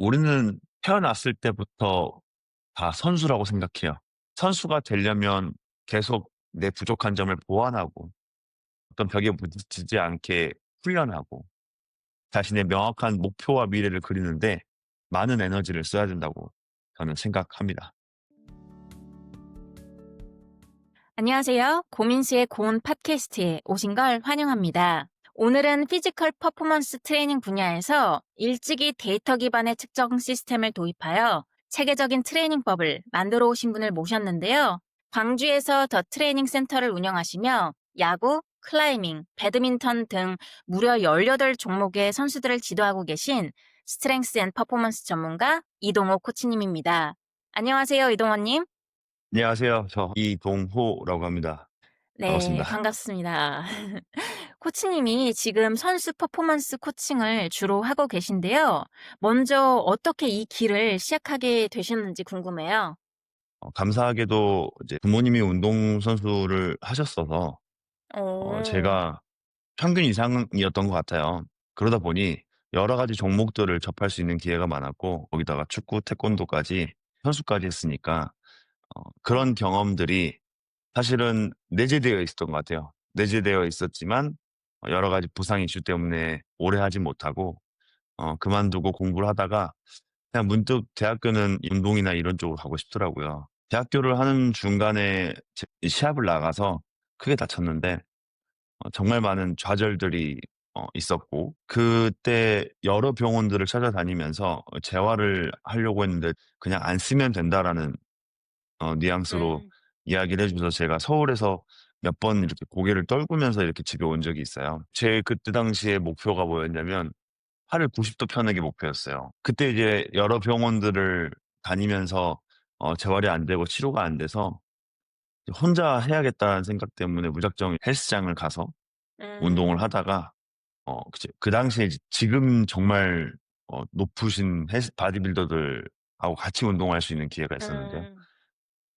우리는 태어났을 때부터 다 선수라고 생각해요. 선수가 되려면 계속 내 부족한 점을 보완하고 어떤 벽에 부딪히지 않게 훈련하고 자신의 명확한 목표와 미래를 그리는데 많은 에너지를 써야 된다고 저는 생각합니다. 안녕하세요. 고민수의 고운 팟캐스트에 오신 걸 환영합니다. 오늘은 피지컬 퍼포먼스 트레이닝 분야에서 일찍이 데이터 기반의 측정 시스템을 도입하여 체계적인 트레이닝법을 만들어 오신 분을 모셨는데요. 광주에서 더 트레이닝 센터를 운영하시며 야구, 클라이밍, 배드민턴 등 무려 18 종목의 선수들을 지도하고 계신 스트렝스 앤 퍼포먼스 전문가 이동호 코치님입니다. 안녕하세요, 이동호님. 안녕하세요. 저 이동호라고 합니다. 네, 반갑습니다. 반갑습니다. 코치님이 지금 선수 퍼포먼스 코칭을 주로 하고 계신데요. 먼저 어떻게 이 길을 시작하게 되셨는지 궁금해요. 감사하게도 이제 부모님이 운동선수를 하셨어서 오, 제가 평균 이상이었던 것 같아요. 그러다 보니 여러 가지 종목들을 접할 수 있는 기회가 많았고 거기다가 축구, 태권도까지 선수까지 했으니까 그런 경험들이 사실은 내재되어 있었던 것 같아요. 내재되어 있었지만 여러 가지 부상 이슈 때문에 오래 하지 못하고 그만두고 공부를 하다가 그냥 문득 대학교는 운동이나 이런 쪽으로 가고 싶더라고요. 대학교를 하는 중간에 시합을 나가서 크게 다쳤는데 정말 많은 좌절들이 있었고 그때 여러 병원들을 찾아다니면서 재활을 하려고 했는데 그냥 안 쓰면 된다라는 뉘앙스로 음, 이야기를 해 주셔서 제가 서울에서 몇 번 이렇게 고개를 떨구면서 이렇게 집에 온 적이 있어요. 제 그때 당시에 목표가 뭐였냐면 팔을 90도 펴는 게 목표였어요. 그때 이제 여러 병원들을 다니면서 재활이 안 되고 치료가 안 돼서 혼자 해야겠다는 생각 때문에 무작정 헬스장을 가서 운동을 음, 하다가 그그 당시에 지금 정말 높으신 헬스 바디빌더들하고 같이 운동할 수 있는 기회가 있었는데 음,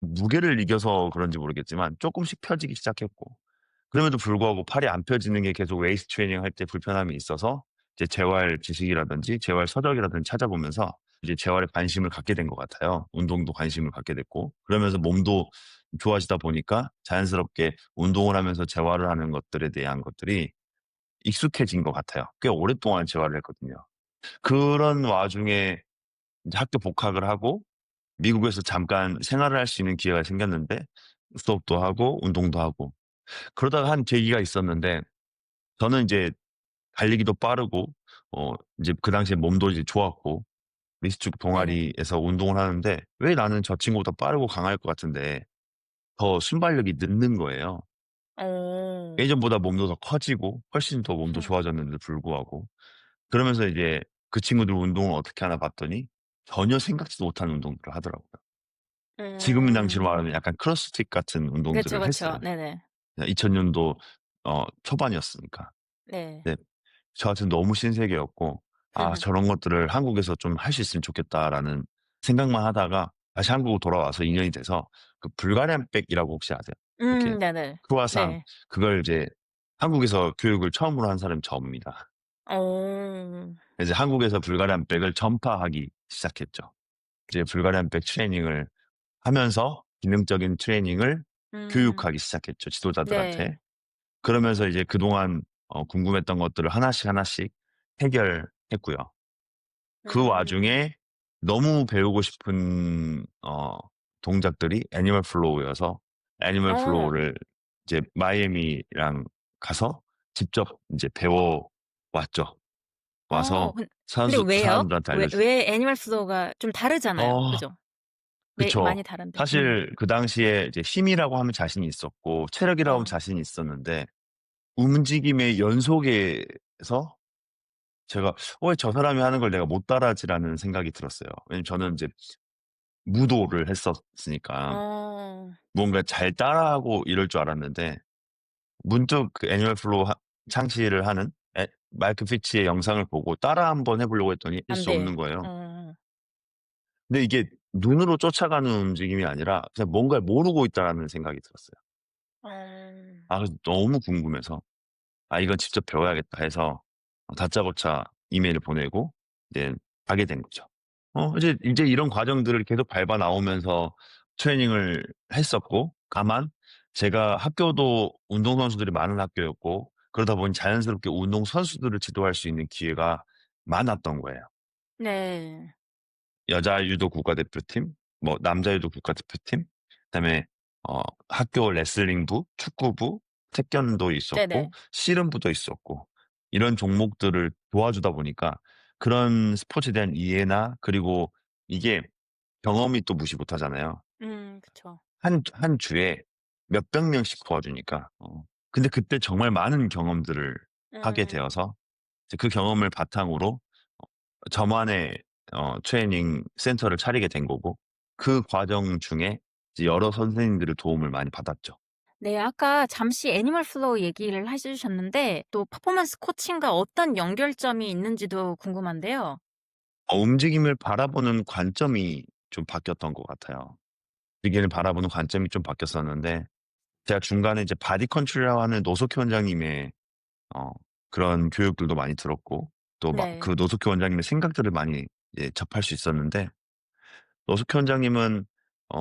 무게를 이겨서 그런지 모르겠지만 쪼끔씩 펴지기 시작했고 그럼에도 불구하고 팔이 안 펴지는 게 계속 웨이스트 트레이닝 할 때 불편함이 있어서 이제 재활 지식이라든지 재활 서적이라든지 찾아보면서 이제 재활에 관심을 갖게 된 것 같아요. 운동도 관심을 갖게 됐고 그러면서 몸도 좋아지다 보니까 자연스럽게 운동을 하면서 재활을 하는 것들에 대한 것들이 익숙해진 것 같아요. 꽤 오랫동안 재활을 했거든요. 그런 와중에 인제 학교 복학을 하고 미국에서 잠깐 생활을 할 수 있는 기회가 생겼는데 수업도 하고 운동도 하고 그러다가 한 계기가 있었는데 저는 이제 달리기도 빠르고 인제 그 당시에 몸도 이제 좋았고 미스축 네네. 동아리에서 운동을 하는데 '왜 나는 저 친구보다 빠르고 강할 것 같은데 더 순발력이 늦는 거예요.' 오, 예전보다 몸도 더 커지고 훨씬 더 몸도 좋아졌는데도 불구하고 그러면서 이제 그 친구들 운동을 어떻게 하나 봤더니 전혀 생각지도 못한 운동들을 하더라고요. 지금 당시로 음, 말하면 약간 크로스핏 같은 그쵸, 운동들을 했어요. 그쵸. 네네. 2000년도 초반이었으니까. 네. 네. 저한테는 너무 신세계였고 '아 저런 것들을 한국에서 좀 할 수 있으면 좋겠다.'라는 생각만 하다가 다시 한국으로 돌아와서 2 년이 돼서 그 불가리안 백이라고 혹시 아세요? 이렇게 네네. 크루아상 네. 그걸 이제 한국에서 교육을 처음으로 한 사람이 저입니다. 오, 이제 한국에서 불가리안 백을 전파하기 시작했죠. 이제 불가리안 백 트레이닝을 하면서 기능적인 트레이닝을 음, 교육하기 시작했죠, 네. 지도자들한테. 그러면서 이제 그동안 궁금했던 것들을 하나씩 하나씩 해결했고요. 그 음, 와중에 너무 배우고 싶은 동작들이 애니멀 플로우여서 애니멀 어. 플로우를 이제 마이애미랑 가서 직접 인제 배워 왔죠. 와서 근 근데 선수 왜요? 사람들한테 알려주고. 왜 애니멀 플로우가 좀 다르잖아요. 어 그죠? 왜 그쵸. 많이 다른데. 사실 그 당시에 이제 힘이라고 하면 자신이 있었고 체력이라고 하면 어. 자신이 있었는데 움직임의 연속에서 제가 '왜 저 사람이 하는 걸 내가 못 따라하지.'라는 생각이 들었어요. 왜냐면 저는 인제 무도를 했었으니까 어. 뭔가 잘 따라하고 이럴 줄 알았는데 문득 그 애니멀 플로우 창시를 하는 마이크 피치의 영상을 보고 따라 한번 해 보려고 했더니 할 안 수 돼. 없는 거예요. 어. 근데 이게 눈으로 쫓아가는 움직임이 아니라 그냥 '뭔가를 모르고 있다.'라는 생각이 들었어요. 어. 그래서 너무 궁금해서 '아 이건 직접 배워야겠다.' 해서 다짜고짜 이메일을 보내고 이제 가게 된 거죠. 이제 이런 과정들을 계속 밟아 나오면서 트레이닝을 했었고, 다만 제가 학교도 운동선수들이 많은 학교였고, 그러다 보니 자연스럽게 운동선수들을 지도할 수 있는 기회가 많았던 거예요. 네. 여자 유도 국가대표팀, 뭐 남자 유도 국가대표팀, 그다음에 학교 레슬링부, 축구부, 태권도 있었고 네네. 씨름부도 있었고, 이런 종목들을 도와주다 보니까 그런 스포츠에 대한 이해나, 그리고 이게 경험이 또 무시 못하잖아요. 그쵸. 한 주에 몇백 명씩 도와주니까. 근데 그때 정말 많은 경험들을 하게 음. 되어서 이제 그 경험을 바탕으로 저만의 트레이닝 센터를 차리게 된 거고, 그 과정 중에 이제 여러 선생님들의 도움을 많이 받았죠. 네, 아까 잠시 애니멀 플로우 얘기를 해 주셨는데 또 퍼포먼스 코칭과 어떤 연결점이 있는지도 궁금한데요. 움직임을 바라보는 관점이 좀 바뀌었던 것 같아요. 움직임을 바라보는 관점이 좀 바뀌었었는데, 제가 중간에 이제 바디 컨트롤이라고 하는 노석희 원장님의 어 그런 교육들도 많이 들었고, 또 막 네. 그 노석희 원장님의 생각들을 많이 이제 접할 수 있었는데, 노석희 원장님은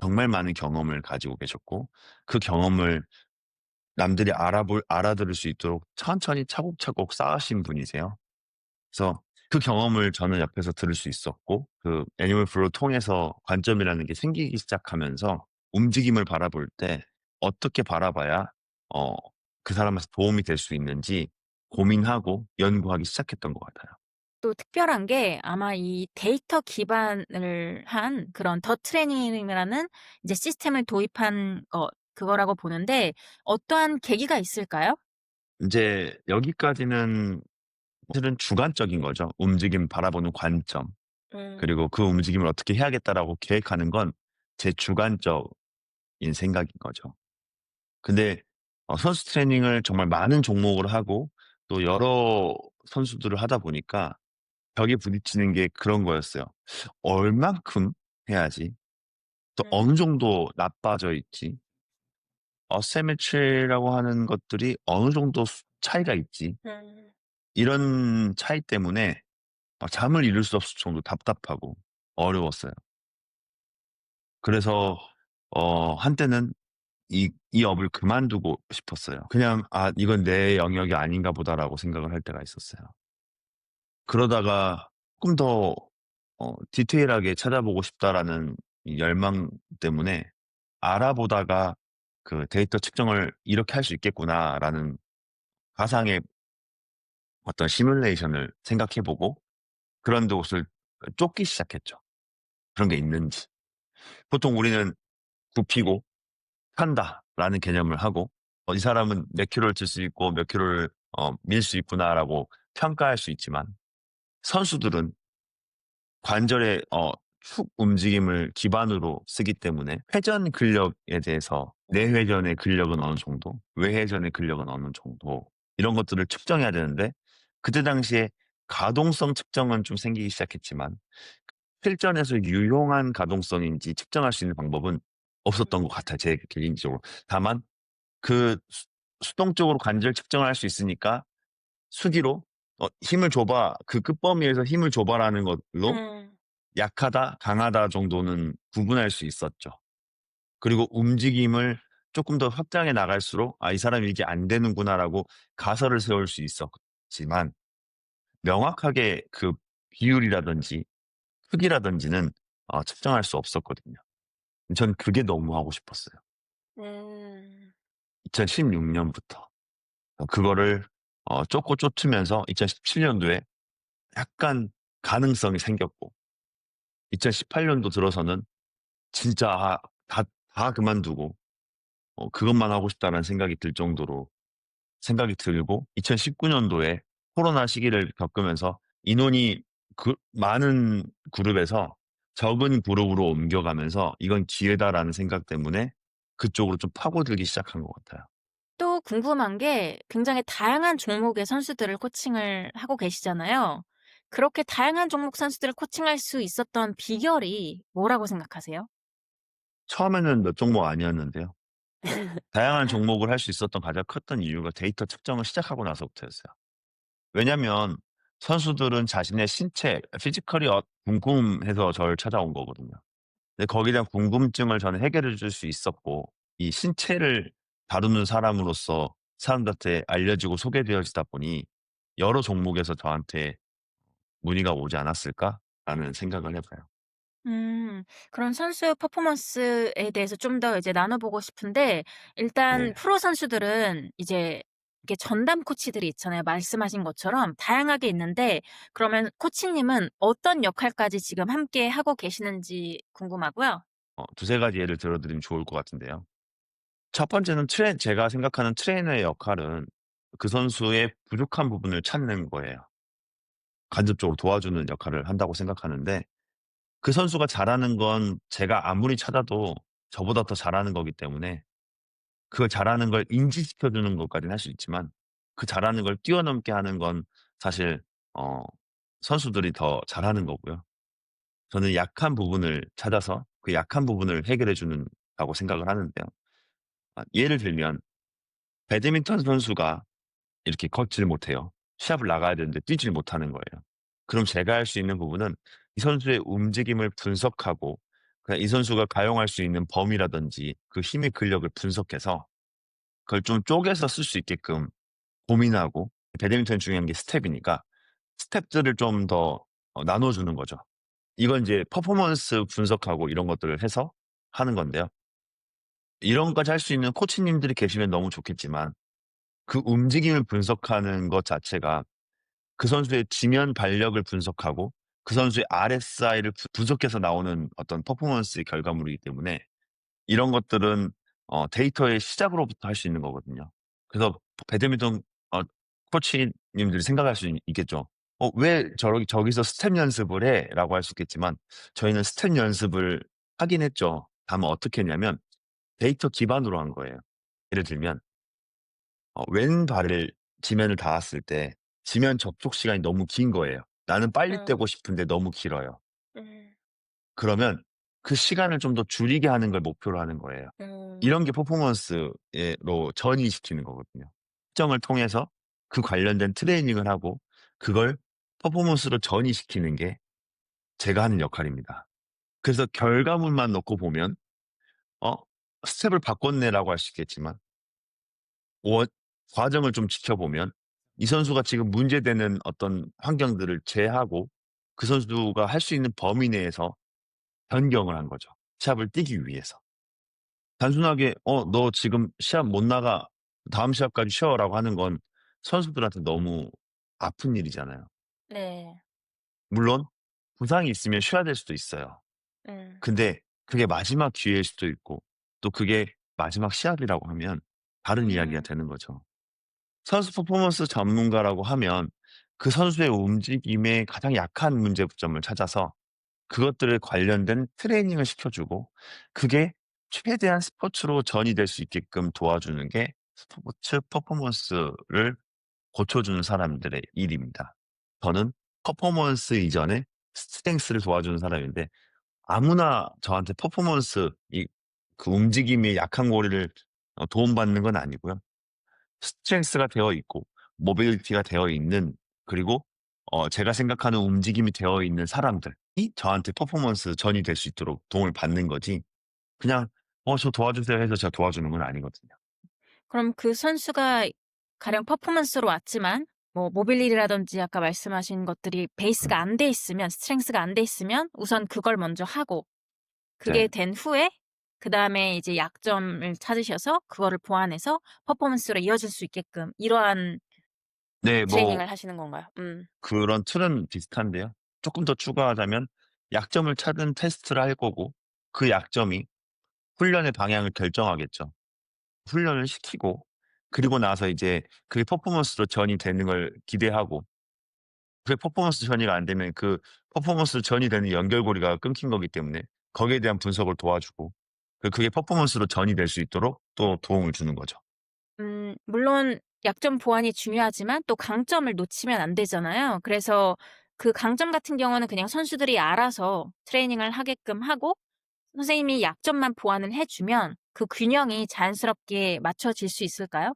정말 많은 경험을 가지고 계셨고, 그 경험을 남들이 알아들을 수 있도록 천천히 차곡차곡 쌓으신 분이세요. 그래서 그 경험을 저는 옆에서 들을 수 있었고, 그 애니멀 플로우 통해서 관점이라는 게 생기기 시작하면서 움직임을 바라볼 때 어떻게 바라봐야 어 그 사람한테 도움이 될 수 있는지 고민하고 연구하기 시작했던 것 같아요. 또 특별한 게 아마 이 데이터 기반을 한 그런 더 트레이닝이라는 이제 시스템을 도입한 그거라고 보는데 어떠한 계기가 있을까요? 인제 여기까지는 사실은 주관적인 거죠. 움직임 바라보는 관점, 음. 그리고 그 움직임을 어떻게 해야겠다라고 계획하는 건 제 주관적인 생각인 거죠. 근데 선수 트레이닝을 정말 많은 종목을 하고 또 여러 선수들을 하다 보니까 벽에 부딪히는 게 그런 거였어요. '얼만큼 해야지? 또 어느 음. 정도 나빠져 있지? 어세메트리라고 하는 것들이 어느 정도 차이가 있지?' 음. 이런 차이 때문에 잠을 이룰 수 없을 정도로 답답하고 어려웠어요. 그래서 한때는 이 업을 그만두고 싶었어요. 그냥 '아 이건 내 영역이 아닌가 보다.'라고 생각을 할 때가 있었어요. 그러다가 쪼끔 더 '디테일하게 찾아보고 싶다.'라는 이 열망 때문에 알아보다가 그 '데이터 측정을 이렇게 할 수 있겠구나.'라는 가상의 어떤 시뮬레이션을 생각해 보고 그런 곳을 쫓기 시작했죠. 그런 게 있는지. 보통 우리는 굽히고 판다라는 개념을 하고 '이 사람은 몇 킬로를 들 수 있고 몇 킬로를 밀 수 있구나.'라고 평가할 수 있지만, 선수들은 관절의 축 움직임을 기반으로 쓰기 때문에 회전 근력에 대해서 내회전의 근력은 어느 정도, 외회전의 근력은 어느 정도, 이런 것들을 측정해야 되는데, 그때 당시에 가동성 측정은 좀 생기기 시작했지만 실전에서 유용한 가동성인지 측정할 수 있는 방법은 없었던 것 같아요, 제 개인적으로. 다만 그 수동적으로 관절 측정을 할 수 있으니까 수기로 "힘을 줘 봐. 그 끝범위에서 힘을 줘 봐."라는 걸로 음. 약하다, 강하다 정도는 구분할 수 있었죠. 그리고 움직임을 쪼끔 더 확장해 나갈수록 '아 이 사람이 이게 안 되는구나.'라고 가설을 세울 수 있었지만, 명확하게 그 비율이라든지 크기라든지는 측정할 수 없었거든요. 전 그게 너무 하고 싶었어요. 음. 2016 년부터. 그거를 쫓고 쫓으면서 2017 년도에 약간 가능성이 생겼고, 2018 년도 들어서는 진짜 다 그만두고 '그것만 하고 싶다.'라는 생각이 들 정도로 생각이 들고, 2019 년도에 코로나 시기를 겪으면서 인원이 많은 그룹에서 적은 그룹으로 옮겨가면서 '이건 기회다.'라는 생각 때문에 그쪽으로 좀 파고들기 시작한 것 같아요. 또 궁금한 게 굉장히 다양한 종목의 선수들을 코칭을 하고 계시잖아요. 그렇게 다양한 종목 선수들을 코칭할 수 있었던 비결이 뭐라고 생각하세요? 처음에는 몇 종목 아니었는데요. 다양한 종목을 할 수 있었던 가장 컸던 이유가 데이터 측정을 시작하고 나서부터였어요. 왜냐면 선수들은 자신의 신체 피지컬이 궁금해서 저를 찾아온 거거든요. 근데 거기에 대한 궁금증을 저는 해결해 줄 수 있었고 이 신체를 다루는 사람으로서 사람들한테 알려지고 소개되어지다 보니 여러 종목에서 저한테 문의가 오지 않았을까라는 생각을 해 봐요. 음. 그런 선수 퍼포먼스에 대해서 좀 더 이제 나눠보고 싶은데 일단 네. 프로 선수들은 이제 이렇게 전담 코치들이 있잖아요. 말씀하신 것처럼 다양하게 있는데 그러면 코치님은 어떤 역할까지 지금 함께 하고 계시는지 궁금하고요. 두세 가지 예를 들어 드리면 좋을 것 같은데요. 첫 번째는 제가 생각하는 트레이너의 역할은 그 선수의 부족한 부분을 찾는 거예요. 간접적으로 도와주는 역할을 한다고 생각하는데 그 선수가 잘하는 건 제가 아무리 찾아도 저보다 더 잘하는 거기 때문에 그 잘하는 걸 인지시켜 주는 것까지는 할 수 있지만 그 잘하는 걸 뛰어넘게 하는 건 사실 어 선수들이 더 잘하는 거고요. 저는 약한 부분을 찾아서 그 약한 부분을 해결해 주는 다고 생각을 하는데요. 예를 들면 배드민턴 선수가 이렇게 걷지를 못해요. 시합을 나가야 되는데 뛰지를 못하는 거예요. 그럼 제가 할 수 있는 부분은 이 선수의 움직임을 분석하고 그냥 이 선수가 가용할 수 있는 범위라든지 그 힘의 근력을 분석해서 그걸 좀 쪼개서 쓸 수 있게끔 고민하고 배드민턴이 중요한 게 스텝이니까 스텝들을 좀 더 나눠 주는 거죠. 이건 이제 퍼포먼스 분석하고 이런 것들을 해서 하는 건데요. 이런 것까지 할 수 있는 코치님들이 계시면 너무 좋겠지만 그 움직임을 분석하는 것 자체가 그 선수의 지면 발력을 분석하고 그 선수의 RSI를 분석해서 나오는 어떤 퍼포먼스의 결과물이기 때문에 이런 것들은 데이터의 시작으로부터 할 수 있는 거거든요. 그래서 배드민턴 어 코치님들이 생각할 수 있겠죠. 왜 저기서 스텝 연습을 해?"라고 할 수 있겠지만 저희는 스텝 연습을 하긴 했죠. 다만 어떻게 했냐면 데이터 기반으로 한 거예요. 예를 들면 왼발을 지면을 닿았을 때 지면 접촉 시간이 너무 긴 거예요. 나는 빨리 떼고 음. 싶은데 너무 길어요. 음. 그러면 그 시간을 좀 더 줄이게 하는 걸 목표로 하는 거예요. 음. 이런 게 퍼포먼스로 전이시키는 거거든요. 특정을 통해서 그 관련된 트레이닝을 하고 그걸 퍼포먼스로 전이시키는 게 제가 하는 역할입니다. 그래서 결과물만 놓고 보면 '어 스텝을 바꿨네.'라고 할 수 있겠지만 원 과정을 좀 지켜보면 이 선수가 지금 문제되는 어떤 환경들을 제하고 그 선수가 할 수 있는 범위 내에서 변경을 한 거죠, 시합을 뛰기 위해서. 단순하게 너 지금 시합 못 나가. 다음 시합까지 쉬어."라고 하는 건 선수들한테 너무 아픈 일이잖아요. 네. 물론 부상이 있으면 쉬어야 될 수도 있어요. 음. 근데 그게 마지막 기회일 수도 있고 또 그게 마지막 시합이라고 하면 다른 이야기가 음. 되는 거죠. 선수 퍼포먼스 전문가라고 하면 그 선수의 움직임의 가장 약한 문제점을 찾아서 그것들에 관련된 트레이닝을 시켜주고 그게 최대한 스포츠로 전이될 수 있게끔 도와주는 게 스포츠 퍼포먼스를 고쳐주는 사람들의 일입니다. 저는 퍼포먼스 이전에 스트렝스를 도와주는 사람인데 아무나 저한테 퍼포먼스 그 움직임의 약한 고리를 도움받는 건 아니고요. 스트렝스가 되어 있고 모빌리티가 되어 있는 그리고 제가 생각하는 움직임이 되어 있는 사람들이 저한테 퍼포먼스 전이 될 수 있도록 도움을 받는 거지 그냥 저 도와주세요." 해서 제가 도와주는 건 아니거든요. 그럼 그 선수가 가령 퍼포먼스로 왔지만 뭐 모빌리티라든지 아까 말씀하신 것들이 베이스가 음. 안 돼 있으면 스트렝스가 안 돼 있으면 우선 그걸 먼저 하고 그게 네. 된 후에 그다음에 이제 약점을 찾으셔서 그거를 보완해서 퍼포먼스로 이어질 수 있게끔 이러한 네. 뭐 트레이닝을 하시는 건가요? 음. 그런 틀은 비슷한데요. 쪼끔 더 추가하자면 약점을 찾은 테스트를 할 거고 그 약점이 훈련의 방향을 결정하겠죠. 훈련을 시키고 그리고 나서 이제 그게 퍼포먼스로 전이 되는 걸 기대하고 그게 퍼포먼스 전이가 안 되면 그 퍼포먼스로 전이 되는 연결고리가 끊긴 거기 때문에 거기에 대한 분석을 도와주고 그게 퍼포먼스로 전이 될 수 있도록 또 도움을 주는 거죠. 물론 약점 보완이 중요하지만 또 강점을 놓치면 안 되잖아요. 그래서 그 강점 같은 경우는 그냥 선수들이 알아서 트레이닝을 하게끔 하고 선생님이 약점만 보완을 해 주면 그 균형이 자연스럽게 맞춰질 수 있을까요?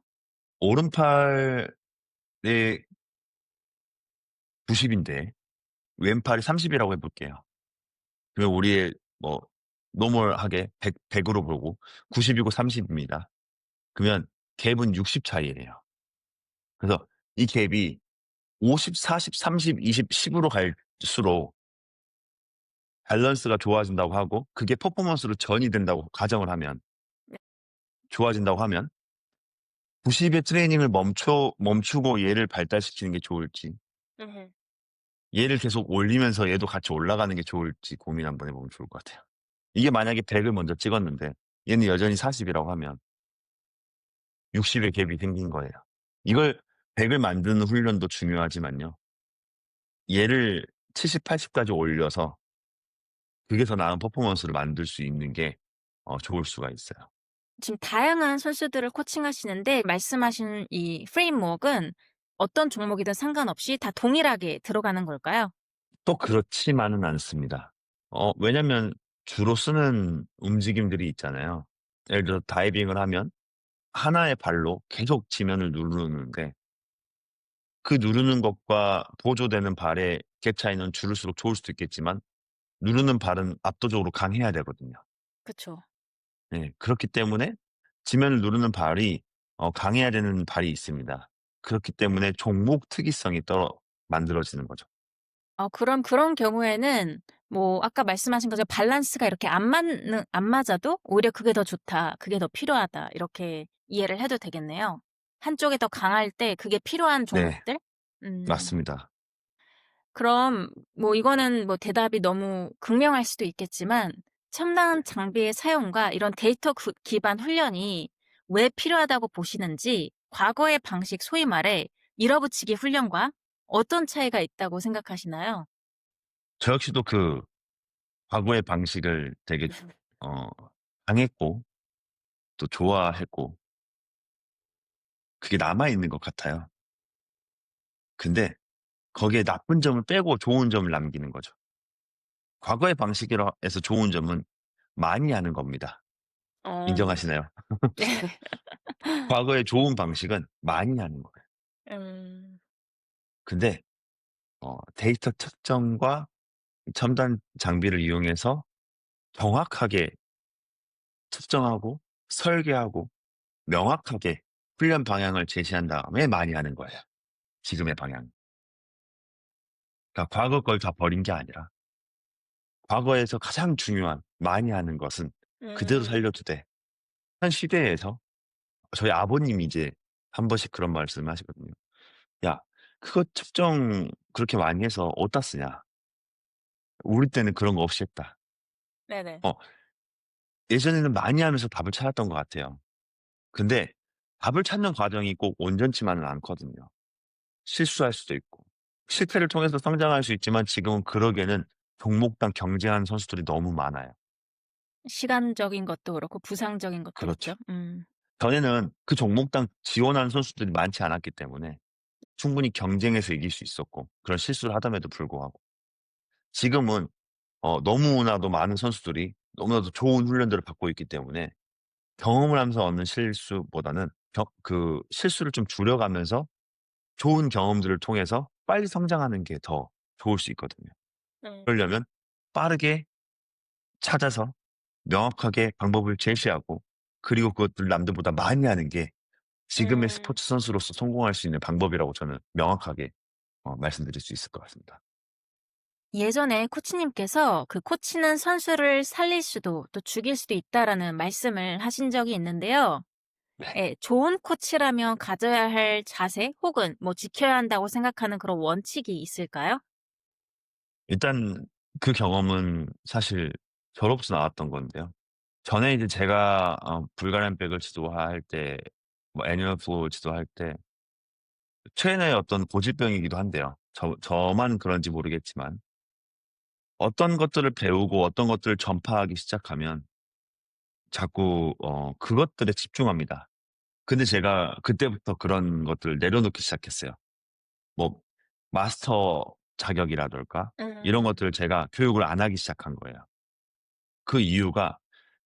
오른팔의 90 인데 왼팔이 30 이라고 해 볼게요. 그러면 우리의 뭐 노멀하게 100 으로 보고 90 이고 30 입니다. 그러면 갭은 60 차이예요. 그래서 이 갭이 50, 40, 30, 20, 10 으로 갈수록 밸런스가 좋아진다고 하고 그게 퍼포먼스로 전이 된다고 가정을 하면 네. 좋아진다고 하면 90의 트레이닝을 멈추고 얘를 발달시키는 게 좋을지 음. 얘를 계속 올리면서 얘도 같이 올라가는 게 좋을지 고민 한번 해 보면 좋을 것 같아요. 이게 만약에 100을 먼저 찍었는데 얘는 여전히 40 이라고 하면 60의 갭이 생긴 거예요. 이걸 100을 만드는 훈련도 중요하지만요. 얘를 70, 80 까지 올려서 그게 더 나은 퍼포먼스를 만들 수 있는 게 좋을 수가 있어요. 지금 다양한 선수들을 코칭하시는데 말씀하신 이 프레임워크는 어떤 종목이든 상관없이 다 동일하게 들어가는 걸까요? 또 그렇지만은 않습니다. 왜냐면 주로 쓰는 움직임들이 있잖아요. 예를 들어 다이빙을 하면 하나의 발로 계속 지면을 누르는데 그 누르는 것과 보조되는 발의 갭 차이는 줄일수록 좋을 수도 있겠지만 누르는 발은 압도적으로 강해야 되거든요. 그쵸. 예. 그렇기 때문에 지면을 누르는 발이 강해야 되는 발이 있습니다. 그렇기 때문에 종목 특이성이 만들어지는 거죠. 그럼 그런 경우에는 뭐 아까 말씀하신 것처럼 밸런스가 이렇게 안 맞아도 오히려 '그게 더 좋다. 그게 더 필요하다.' 이렇게 이해를 해도 되겠네요. 한쪽이 더 강할 때 그게 필요한 네. 종목들? 음. 맞습니다. 그럼 뭐 이거는 뭐 대답이 너무 극명할 수도 있겠지만 첨단 장비의 사용과 이런 데이터 기반 훈련이 왜 필요하다고 보시는지 과거의 방식 소위 말해 밀어붙이기 훈련과 어떤 차이가 있다고 생각하시나요? 저 역시도 그 과거의 방식을 되게 어 강했고 또 좋아했고 그게 남아 있는 것 같아요. 근데 거기에 나쁜 점을 빼고 좋은 점을 남기는 거죠. 과거의 방식이라 해서 좋은 점은 많이 하는 겁니다. 어. 인정하시나요? 네. 과거의 좋은 방식은 많이 하는 거예요. 음. 근데 데이터 측정과 첨단 장비를 이용해서 정확하게 측정하고 설계하고 명확하게 훈련 방향을 제시한 다음에 많이 하는 거예요, 지금의 방향. 그러니까 과거 걸 다 버린 게 아니라 과거에서 가장 중요한 많이 하는 것은 그대로 음. 살려도 돼. 한 시대에서 저희 아버님이 이제 한 번씩 그런 말씀을 하시거든요. "야 그거 측정 그렇게 많이 해서 어디다 쓰냐. 우리 때는 그런 거 없이 했다." 네네. 어 예전에는 많이 하면서 답을 찾았던 것 같아요. 근데 답을 찾는 과정이 꼭 온전치만은 않거든요. 실수할 수도 있고. 실패를 통해서 성장할 수 있지만 지금은 그러기에는 종목당 경쟁하는 선수들이 너무 많아요. 시간적인 것도 그렇고 부상적인 것도 그렇죠. 있죠. 음. 전에는 그 종목당 지원하는 선수들이 많지 않았기 때문에 충분히 경쟁해서 이길 수 있었고 그런 실수를 하담에도 불구하고 지금은 너무나도 많은 선수들이 너무나도 좋은 훈련들을 받고 있기 때문에 경험을 하면서 얻는 실수보다는 그 실수를 좀 줄여가면서 좋은 경험들을 통해서 빨리 성장하는 게 더 좋을 수 있거든요. 음. 그러려면 빠르게 찾아서 명확하게 방법을 제시하고 그리고 그것들을 남들보다 많이 하는 게 지금의 음. 스포츠 선수로서 성공할 수 있는 방법이라고 저는 명확하게 말씀드릴 수 있을 것 같습니다. 예전에 코치님께서 그 "코치는 선수를 살릴 수도 또 죽일 수도 있다."라는 말씀을 하신 적이 있는데요. 네. 예. 좋은 코치라면 가져야 할 자세 혹은 뭐 지켜야 한다고 생각하는 그런 원칙이 있을까요? 일단 그 경험은 사실 저로부터 나왔던 건데요. 전에 이제 제가 불가리안 백을 지도할 때 뭐 애니멀 플로우 지도할 때 최근의 어떤 고질병이기도 한데요. 저만 그런지 모르겠지만 어떤 것들을 배우고 어떤 것들을 전파하기 시작하면 자꾸 그것들에 집중합니다. 근데 제가 그때부터 그런 것들을 내려놓기 시작했어요. 뭐 마스터 자격이라든가 이런 음. 것들을 제가 교육을 안 하기 시작한 거예요. 그 이유가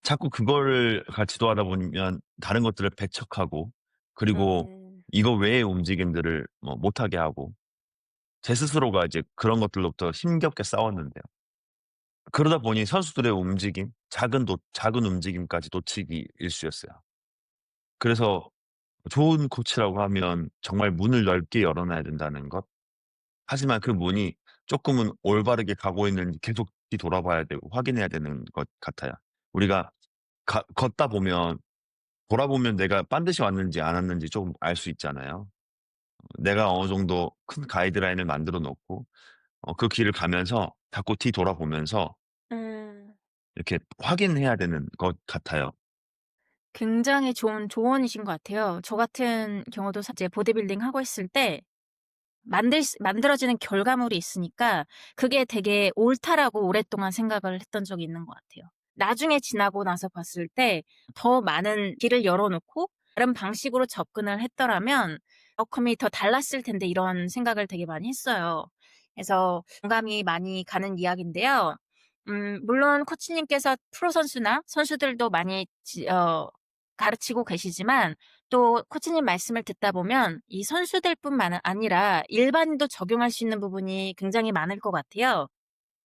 자꾸 그거를 지도하다 보면 다른 것들을 배척하고 그리고 음. 이거 외의 움직임들을 못하게 하고 제 스스로가 이제 그런 것들로부터 힘겹게 싸웠는데요. 그러다 보니 선수들의 움직임, 작은 움직임까지 놓치기 일쑤였어요. 그래서 좋은 코치라고 하면 정말 문을 넓게 열어 놔야 된다는 것. 하지만 그 문이 쪼끔은 올바르게 가고 있는지 계속 뒤돌아봐야 되고 확인해야 되는 것 같아요. 우리가 걷다 보면 돌아보면 내가 반드시 왔는지 안 왔는지 좀 알 수 있잖아요. 내가 어느 정도 큰 가이드라인을 만들어 놓고 그 길을 가면서 자꾸 뒤돌아보면서 음. 이렇게 확인해야 되는 것 같아요. 굉장히 좋은 조언이신 것 같아요. 저 같은 경우도 이제 보디빌딩 하고 있을 때 만들어지는 결과물이 있으니까 그게 되게 옳다라고 오랫동안 생각을 했던 적이 있는 것 같아요. 나중에 지나고 나서 봤을 때 더 많은 길을 열어 놓고 다른 방식으로 접근을 했더라면 아웃컴이 더 달랐을 텐데 이런 생각을 되게 많이 했어요. 그래서 공감이 많이 가는 이야기인데요. 물론 코치님께서 프로 선수나 선수들도 많이 가르치고 계시지만 또 코치님 말씀을 듣다 보면 이 선수들뿐만 아니라 일반인도 적용할 수 있는 부분이 굉장히 많을 것 같아요.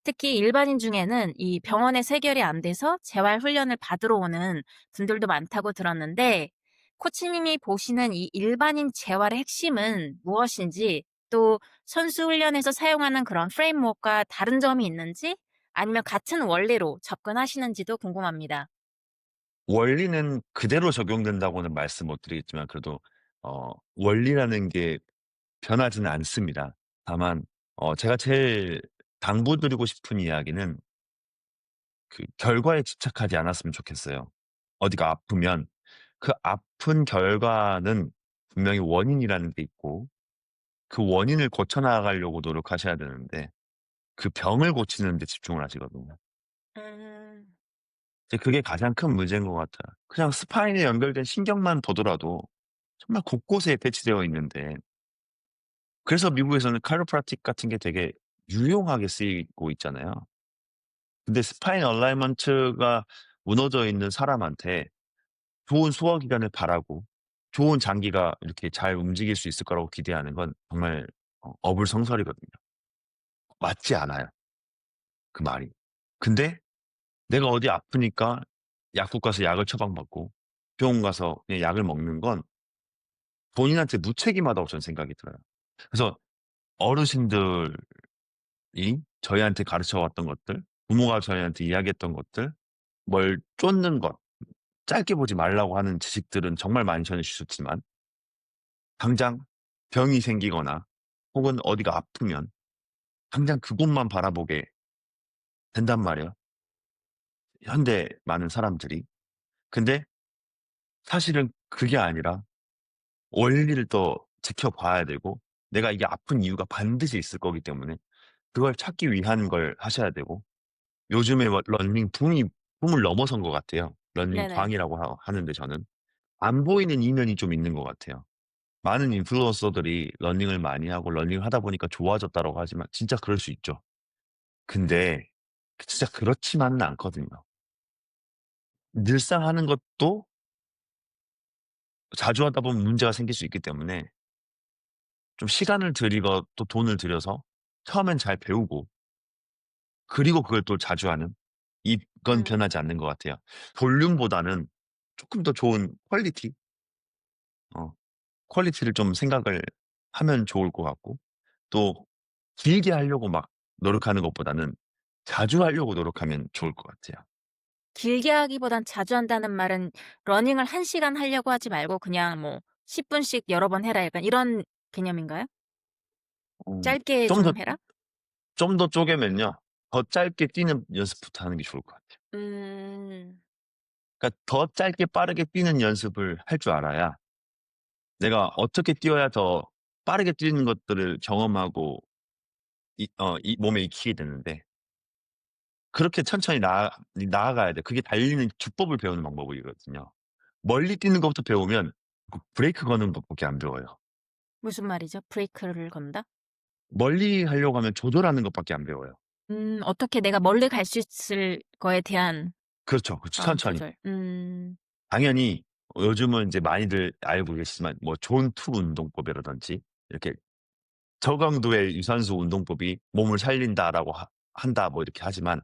특히 일반인 중에는 이 병원에서 해결이 안 돼서 재활 훈련을 받으러 오는 분들도 많다고 들었는데 코치님이 보시는 이 일반인 재활의 핵심은 무엇인지 또 선수 훈련에서 사용하는 그런 프레임워크와 다른 점이 있는지 아니면 같은 원리로 접근하시는지도 궁금합니다. 원리는 그대로 적용된다고는 말씀 못 드리겠지만 그래도 원리라는 게 변하지는 않습니다. 다만 제가 제일 당부드리고 싶은 이야기는 그 결과에 집착하지 않았으면 좋겠어요. 어디가 아프면 그 아픈 결과는 분명히 원인이라는 게 있고 그 원인을 고쳐 나가려고 노력하셔야 되는데 그 병을 고치는 데 집중을 하시거든요. 음. 이제 그게 가장 큰 문제인 것 같아요. 그냥 스파인에 연결된 신경만 보더라도 정말 곳곳에 배치되어 있는데 그래서 미국에서는 카이로프라틱 같은 게 되게 유용하게 쓰이고 있잖아요. 근데 스파인 얼라이먼트가 무너져 있는 사람한테 좋은 소화 기관을 바라고 좋은 장기가 이렇게 잘 움직일 수 있을 거라고 기대하는 건 정말 어불성설이거든요. 맞지 않아요, 그 말이. 근데 내가 어디 아프니까 약국 가서 약을 처방받고 병원 가서 그냥 약을 먹는 건 본인한테 무책임하다고 저는 생각이 들어요. 그래서 어르신들이 저희한테 가르쳐 왔던 것들, 부모가 저희한테 이야기했던 것들, 뭘 쫓는 것, 짧게 보지 말라고 하는 지식들은 정말 많이 전해 주셨지만 당장 병이 생기거나 혹은 어디가 아프면 당장 그곳만 바라보게 된단 말이에요, 현대 많은 사람들이. 근데 사실은 그게 아니라 원리를 또 지켜봐야 되고 내가 이게 아픈 이유가 반드시 있을 거기 때문에 그걸 찾기 위한 걸 하셔야 되고 요즘에 러닝 붐을 넘어선 것 같아요. 러닝 네네. 광이라고 하는데 저는 안 보이는 이면이 좀 있는 것 같아요. 많은 인플루언서들이 러닝을 많이 하고 러닝을 하다 보니까 좋아졌다라고 하지만 진짜 그럴 수 있죠. 근데 진짜 그렇지만은 않거든요. 늘상 하는 것도 자주 하다 보면 문제가 생길 수 있기 때문에 좀 시간을 들이고 또 돈을 들여서 처음엔 잘 배우고 그리고 그걸 또 자주 하는 이건 음. 변하지 않는 것 같아요. 볼륨보다는 쪼끔 더 좋은 어 퀄리티를 좀 생각을 하면 좋을 것 같고 또 길게 하려고 막 노력하는 것보다는 자주 하려고 노력하면 좋을 것 같아요. 길게 하기보단 자주 한다는 말은 러닝을 1 시간 하려고 하지 말고 그냥 뭐 10 분씩 여러 번 해라 약간 이런 개념인가요? 어 짧게 좀 더 좀 해라? 쪼개면요. 더 짧게 뛰는 연습부터 하는 게 좋을 것 같아요. 음. 그러니까 더 짧게 빠르게 뛰는 연습을 할 줄 알아야 내가 어떻게 뛰어야 더 빠르게 뛰는 것들을 경험하고 이 몸에 익히게 되는데 그렇게 천천히 나아가야 돼. 그게 달리는 주법을 배우는 방법이거든요. 멀리 뛰는 것부터 배우면 그 브레이크 거는 법밖에 안 배워요. 무슨 말이죠? 브레이크를 건다? 멀리 하려고 하면 조절하는 것밖에 안 배워요. 어떻게 내가 멀리 갈 수 있을 거에 대한 그렇죠. 천천히. 조절. 당연히 요즘은 이제 많이들 알고 계시지만 뭐 존2 운동법이라든지 이렇게 저강도의 유산소 운동법이 몸을 살린다라고 한다 뭐 이렇게 하지만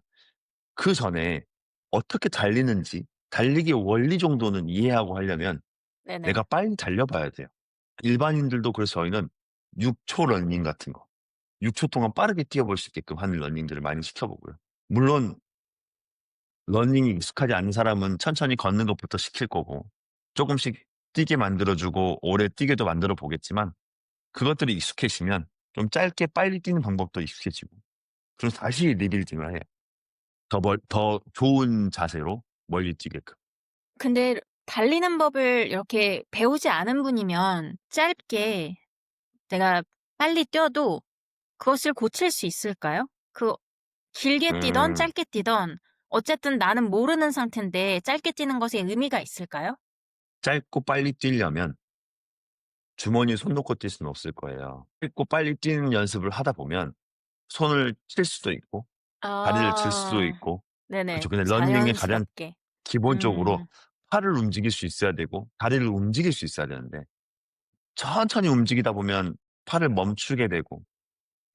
그전에 어떻게 달리는지 달리기의 원리 정도는 이해하고 하려면 내가 네네. 빨리 달려봐야 돼요. 일반인들도 그래서 저희는 6초 러닝 같은 거 6초 동안 빠르게 뛰어볼 수 있게끔 하는 러닝들을 많이 시켜보고요. 물론 러닝이 익숙하지 않은 사람은 천천히 걷는 것부터 시킬 거고 쪼금씩 뛰게 만들어 주고 오래 뛰게도 만들어 보겠지만 그것들이 익숙해지면 좀 짧게 빨리 뛰는 방법도 익숙해지고 그럼 다시 리빌딩을 해요. 더 좋은 자세로 멀리 뛰게끔. 근데 달리는 법을 이렇게 배우지 않은 분이면 짧게 내가 빨리 뛰어도 그것을 고칠 수 있을까요? 길게 뛰든 음. 짧게 뛰든 어쨌든 나는 모르는 상태인데 짧게 뛰는 것에 의미가 있을까요? 짧고 빨리 뛰려면 주머니에 손 놓고 뛸 수는 없을 거예요. 짧고 빨리 뛰는 연습을 하다 보면 손을 칠 수도 있고 다리를 들 수도 아. 있고 네네. 그쵸. 근데 러닝의 가장 자연스럽게. 기본적으로 음. 팔을 움직일 수 있어야 되고 다리를 움직일 수 있어야 되는데 천천히 움직이다 보면 팔을 멈추게 되고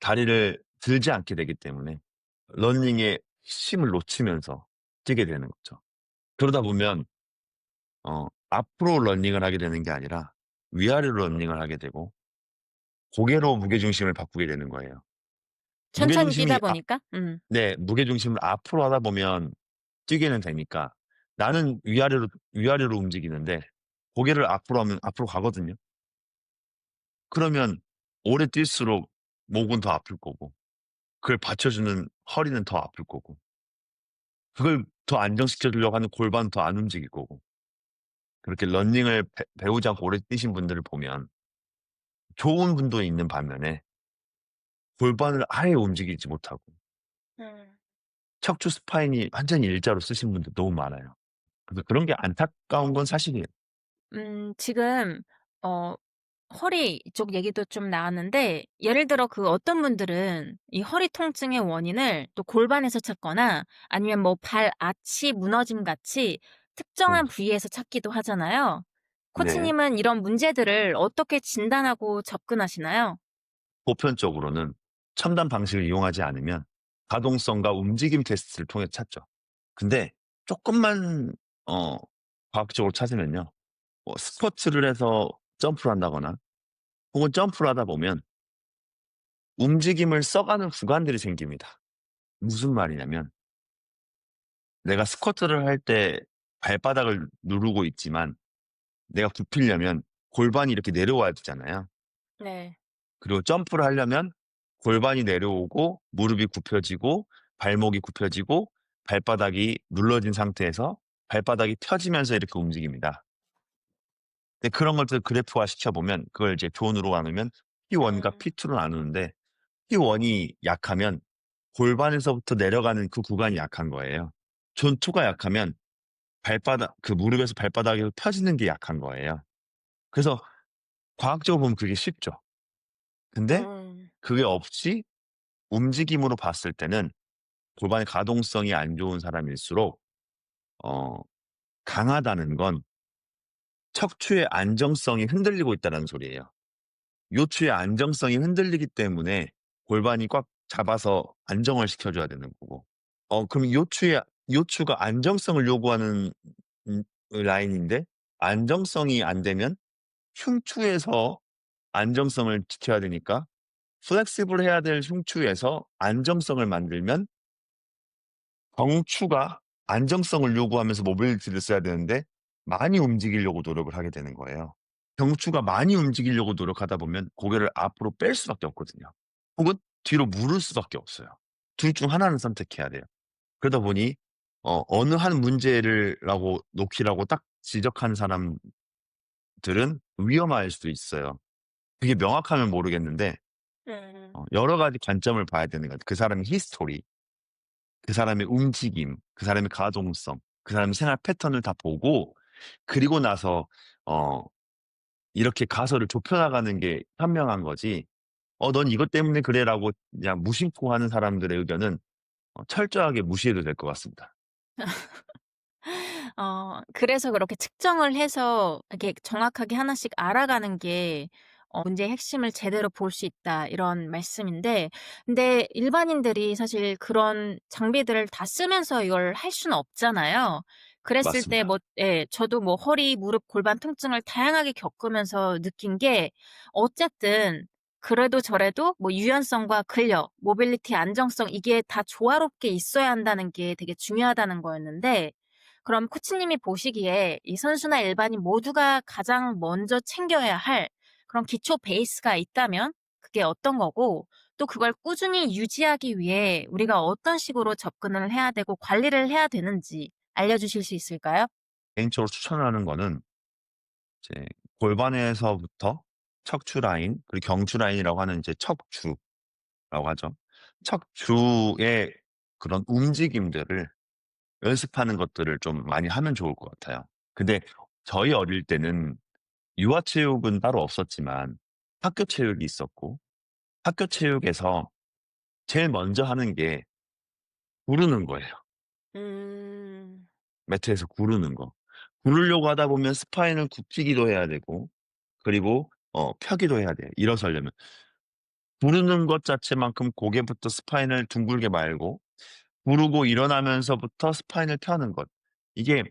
다리를 들지 않게 되기 때문에 러닝의 힘을 놓치면서 뛰게 되는 거죠. 그러다 보면 앞으로 러닝을 하게 되는 게 아니라 위아래로 러닝을 하게 되고 고개로 무게중심을 바꾸게 되는 거예요. 천천히 뛰다 무게중심이 보니까? 네. 무게중심을 앞으로 하다 보면 뛰게는 되니까 나는 위아래로 움직이는데 고개를 앞으로 하면 앞으로 가거든요. 그러면 오래 뛸수록 목은 더 아플 거고 그걸 받쳐주는 허리는 더 아플 거고 그걸 더 안정시켜 주려고 하는 골반은 더 안 움직일 거고 그렇게 러닝을 배우지 않고 오래 뛰신 분들을 보면 좋은 분도 있는 반면에 골반을 아예 움직이지 못하고 음. 척추 스파인이 완전히 일자로 쓰신 분들 너무 많아요. 그래서 그런 게 안타까운 건 사실이에요. 지금 어 허리 이쪽 얘기도 좀 나왔는데 예를 들어 어떤 분들은 이 허리 통증의 원인을 또 골반에서 찾거나 아니면 뭐 발 아치 무너짐 같이 음. 특정한 부위에서 찾기도 하잖아요. 네. 코치님은 이런 문제들을 어떻게 진단하고 접근하시나요? 보편적으로는 첨단 방식을 이용하지 않으면 가동성과 움직임 테스트를 통해 찾죠. 근데 쪼끔만 어 과학적으로 찾으면요. 스쿼트를 해서 점프를 한다거나 혹은 점프를 하다 보면 움직임을 써가는 구간들이 생깁니다. 무슨 말이냐면 내가 스쿼트를 할 때 발바닥을 누르고 있지만 내가 굽히려면 골반이 이렇게 내려와야 되잖아요. 네. 그리고 점프를 하려면 골반이 내려오고 무릎이 굽혀지고 발목이 굽혀지고 발바닥이 눌러진 상태에서 발바닥이 펴지면서 이렇게 움직입니다. 근데 그런 것들 그래프화 시켜보면 그걸 이제 존으로 나누면 P1과 음. P2로 나누는데 P1이 약하면 골반에서부터 내려가는 그 구간이 약한 거예요. 존 2가 약하면 무릎에서 발바닥이 펴지는 게 약한 거예요. 그래서 과학적으로 보면 그게 쉽죠. 근데 음. 그게 없이 움직임으로 봤을 때는 골반의 가동성이 안 좋은 사람일수록 어 강하다는 건 척추의 안정성이 흔들리고 있다는 소리예요. 요추의 안정성이 흔들리기 때문에 골반이 꽉 잡아서 안정을 시켜 줘야 되는 거고 그럼 요추가 안정성을 요구하는 라인인데 안정성이 안 되면 흉추에서 안정성을 지켜야 되니까 플렉시블해야 될 흉추에서 안정성을 만들면 경추가 안정성을 요구하면서 모빌리티를 써야 되는데 많이 움직이려고 노력을 하게 되는 거예요. 경추가 많이 움직이려고 노력하다 보면 고개를 앞으로 뺄 수밖에 없거든요. 혹은 뒤로 물을 수밖에 없어요. 둘 중 하나는 선택해야 돼요. 그러다 보니 어느 한 문제를 놓기라고 딱 지적하는 사람들은 위험할 수도 있어요. 그게 명확하면 모르겠는데 음. 여러 가지 관점을 봐야 되는 것 같아요. 그 사람의 히스토리, 그 사람의 움직임, 그 사람의 가동성, 그 사람의 생활 패턴을 다 보고 그리고 나서 어 이렇게 가설을 좁혀 나가는 게 현명한 거지 넌 이것 때문에 그래."라고 그냥 무심코 하는 사람들의 의견은 철저하게 무시해도 될 것 같습니다. 그래서 그렇게 측정을 해서 이렇게 정확하게 하나씩 알아가는 게 문제의 핵심을 제대로 볼 수 있다." 이런 말씀인데, 근데 일반인들이 사실 그런 장비들을 다 쓰면서 이걸 할 수는 없잖아요. 그랬을 때 맞습니다. 저도 뭐 허리, 무릎, 골반 통증을 다양하게 겪으면서 느낀 게, 어쨌든 그래도 저래도 뭐 유연성과 근력, 모빌리티 안정성, 이게 다 조화롭게 있어야 한다는 게 되게 중요하다는 거였는데, 그럼 코치님이 보시기에 이 선수나 일반인 모두가 가장 먼저 챙겨야 할 그런 기초 베이스가 있다면 그게 어떤 거고, 또 그걸 꾸준히 유지하기 위해 우리가 어떤 식으로 접근을 해야 되고 관리를 해야 되는지 알려주실 수 있을까요? 개인적으로 추천하는 거는 이제 골반에서부터 척추 라인, 그리고 경추 라인이라고 하는 이제 척주라고 하죠. 척주의 그런 움직임들을 연습하는 것들을 좀 많이 하면 좋을 것 같아요. 근데 저희 어릴 때는 유아체육은 따로 없었지만 학교 체육이 있었고, 학교 체육에서 제일 먼저 하는 게 구르는 거예요. 음. 매트에서 구르는 거. 구르려고 하다 보면 스파인을 굽히기도 해야 되고, 그리고 펴기도 해야 돼요, 일어서려면. 구르는 것 자체만큼 고개부터 스파인을 둥글게 말고, 구르고 일어나면서부터 스파인을 펴는 것. 이게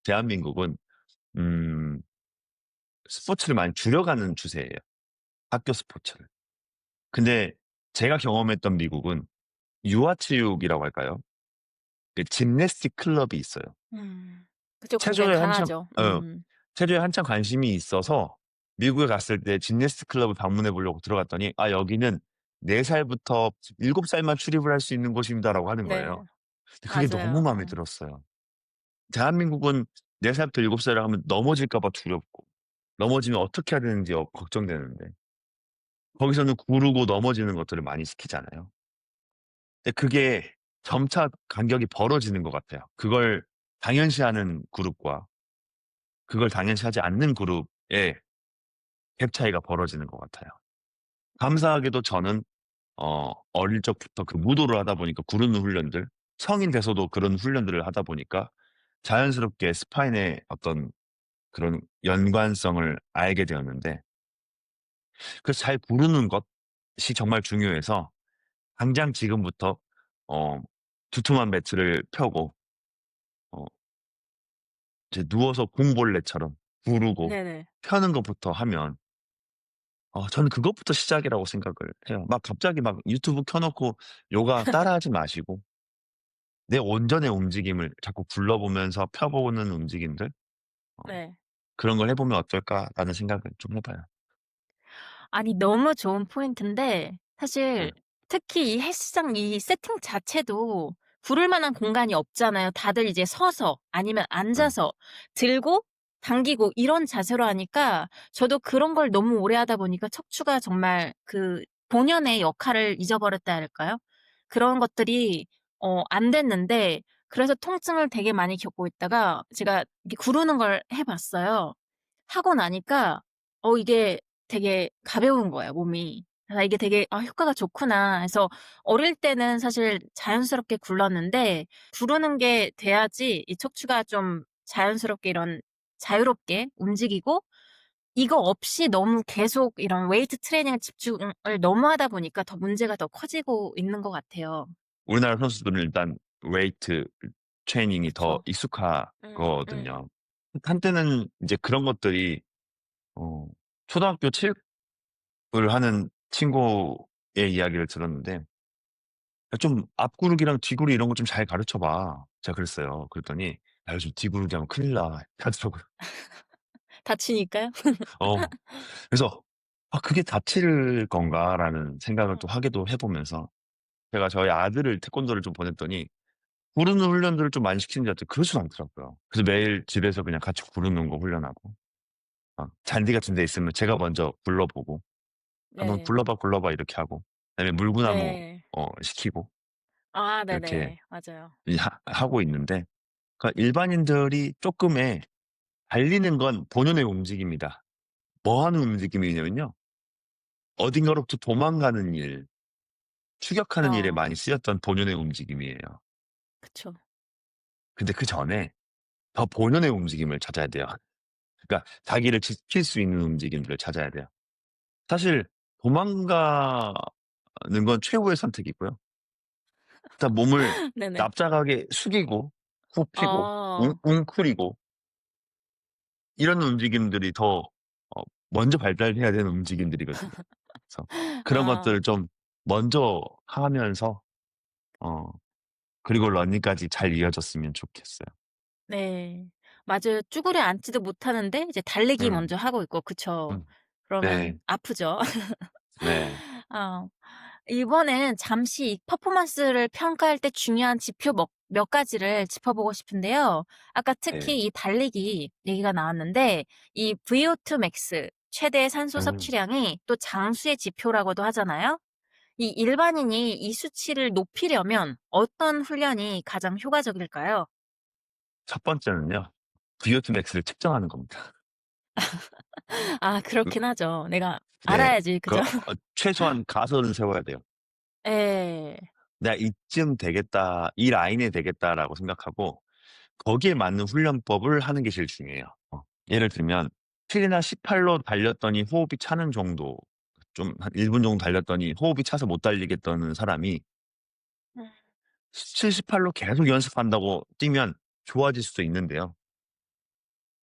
대한민국은 음 스포츠를 많이 줄여가는 추세예요, 학교 스포츠를. 근데 제가 경험했던 미국은 유아체육이라고 할까요? 그 짐내스틱 클럽이 있어요. 음. 그쪽 굉장히 체조에 한참 강하죠. 어 체조에 한참 관심이 있어서 미국에 갔을 때 짐내스틱 클럽을 방문해 보려고 들어갔더니 "아 여기는 4 살부터 7 살만 출입을 할 수 있는 곳입니다."라고 하는 거예요. 네. 근데 그게 너무 맞아요. 마음에 들었어요. 대한민국은 4 살부터 7 살이라 하면 넘어질까 봐 두렵고, 넘어지면 어떻게 해야 되는지 걱정되는데, 거기서는 구르고 넘어지는 것들을 많이 시키잖아요. 근데 그게 점차 간격이 벌어지는 것 같아요. 그걸 당연시하는 그룹과 그걸 당연시하지 않는 그룹의 갭 차이가 벌어지는 것 같아요. 감사하게도 저는 어릴 적부터 그 무도를 하다 보니까, 구르는 훈련들, 성인 돼서도 그런 훈련들을 하다 보니까 자연스럽게 스파인의 어떤 그런 연관성을 알게 되었는데, 그래서 잘 구르는 것이 정말 중요해서 당장 지금부터 어 두툼한 매트를 펴고 어 이제 누워서 공벌레처럼 구르고 네네. 펴는 것부터 하면, 저는 그것부터 시작이라고 생각을 해요. 막 갑자기 막 유튜브 켜 놓고 요가 따라하지 마시고 내 온전의 움직임을 자꾸 굴러보면서 펴 보는 움직임들, 어 네. '그런 걸 해 보면 어떨까.'라는 생각을 좀 해 봐요. 아니, 너무 좋은 포인트인데, 사실 네. 특히 이 헬스장 이 세팅 자체도 구를 만한 공간이 없잖아요. 다들 이제 서서 아니면 예. 앉아서 들고 당기고 이런 자세로 하니까, 저도 그런 걸 너무 오래 하다 보니까 척추가 정말 그 본연의 역할을 잊어버렸다 할까요? 그런 것들이 안 됐는데, 그래서 통증을 되게 많이 겪고 있다가 제가 이렇게 구르는 걸 해 봤어요. 하고 나니까 이게 되게 가벼운 거예요, 몸이. 아, 이게 되게 '아, 효과가 좋구나.' 해서 어릴 때는 사실 자연스럽게 굴렀는데, 구르는 게 돼야지 이 척추가 좀 자연스럽게 이런 자유롭게 움직이고, 이거 없이 너무 계속 이런 웨이트 트레이닝에 집중을 너무 하다 보니까 더 문제가 더 커지고 있는 것 같아요. 우리나라 선수들은 일단 웨이트 트레이닝이 더 그쵸. 음. 익숙하거든요. 한때는 이제 그런 것들이 어 초등학교 체육을 하는 친구의 이야기를 들었는데, "야 좀 앞구르기랑 뒤구르기 이런 거 좀 잘 가르쳐 봐." 제가 그랬어요. 그랬더니 "야 요즘 뒤구르기 하면 큰일 나." 하더라고요. 다치니까요? 어 그래서 '아 그게 다칠 건가?'라는 생각을 또 음. 하기도 해 보면서 제가 저희 아들을 태권도를 좀 보냈더니 구르는 훈련들을 좀 많이 시키는 줄 알았더니 그러지도 않더라고요. 그래서 매일 집에서 그냥 같이 구르는 거 훈련하고, 잔디 같은 데 있으면 제가 먼저 굴러 보고 "한번 네. 굴러 봐, 굴러 봐." 이렇게 하고, 그다음에 물구나무 네. 시키고 아, 이렇게 네네. 맞아요. 이 하고 있는데, 그러니까 일반인들이 쪼끔의 달리는 건 본연의 움직임이다. 뭐 하는 움직임이냐면요, 어딘가로부터 도망가는 일, 추격하는 일에 많이 어. 쓰였던 본연의 움직임이에요. 그쵸. 근데 그전에 더 본연의 움직임을 찾아야 돼요. 그러니까 자기를 지킬 수 있는 움직임들을 찾아야 돼요. 사실 도망가는 건 최후의 선택이고요. 일단 몸을 네네. 납작하게 숙이고 훅 피고 어. 웅크리고 이런 움직임들이 더 먼저 발달해야 되는 움직임들이거든요. 그래서 그런 아 것들을 좀 먼저 하면서 어 그리고 러닝까지 잘 이어졌으면 좋겠어요. 네. 맞아요. 쭈그려 앉지도 못하는데 이제 달리기 음. 먼저 하고 있고 그쵸. 음. 네. 그러면 아프죠. 네. 어. 이번엔 잠시 이 퍼포먼스를 평가할 때 중요한 지표 몇 가지를 짚어보고 싶은데요. 아까 네. 특히 이 달리기 얘기가 나왔는데 이 VO2 max 최대 산소 음. 섭취량이 또 장수의 지표라고도 하잖아요. 이 일반인이 이 수치를 높이려면 어떤 훈련이 가장 효과적일까요? 첫 번째는요. VO2 max를 측정하는 겁니다. 아 그 그렇긴 하죠. 내가 네. 알아야지. 그죠? 최소한 가설은 세워야 돼요. 예. '내가 이쯤 되겠다. 이 라인에 되겠다.'라고 생각하고 거기에 맞는 훈련법을 하는 게 제일 중요해요. 예를 들면 7이나 18로 달렸더니 호흡이 차는 정도, 좀 한 1분 정도 달렸더니 호흡이 차서 못 달리겠다는 사람이 음. 17, 18로 계속 연습한다고 뛰면 좋아질 수도 있는데요.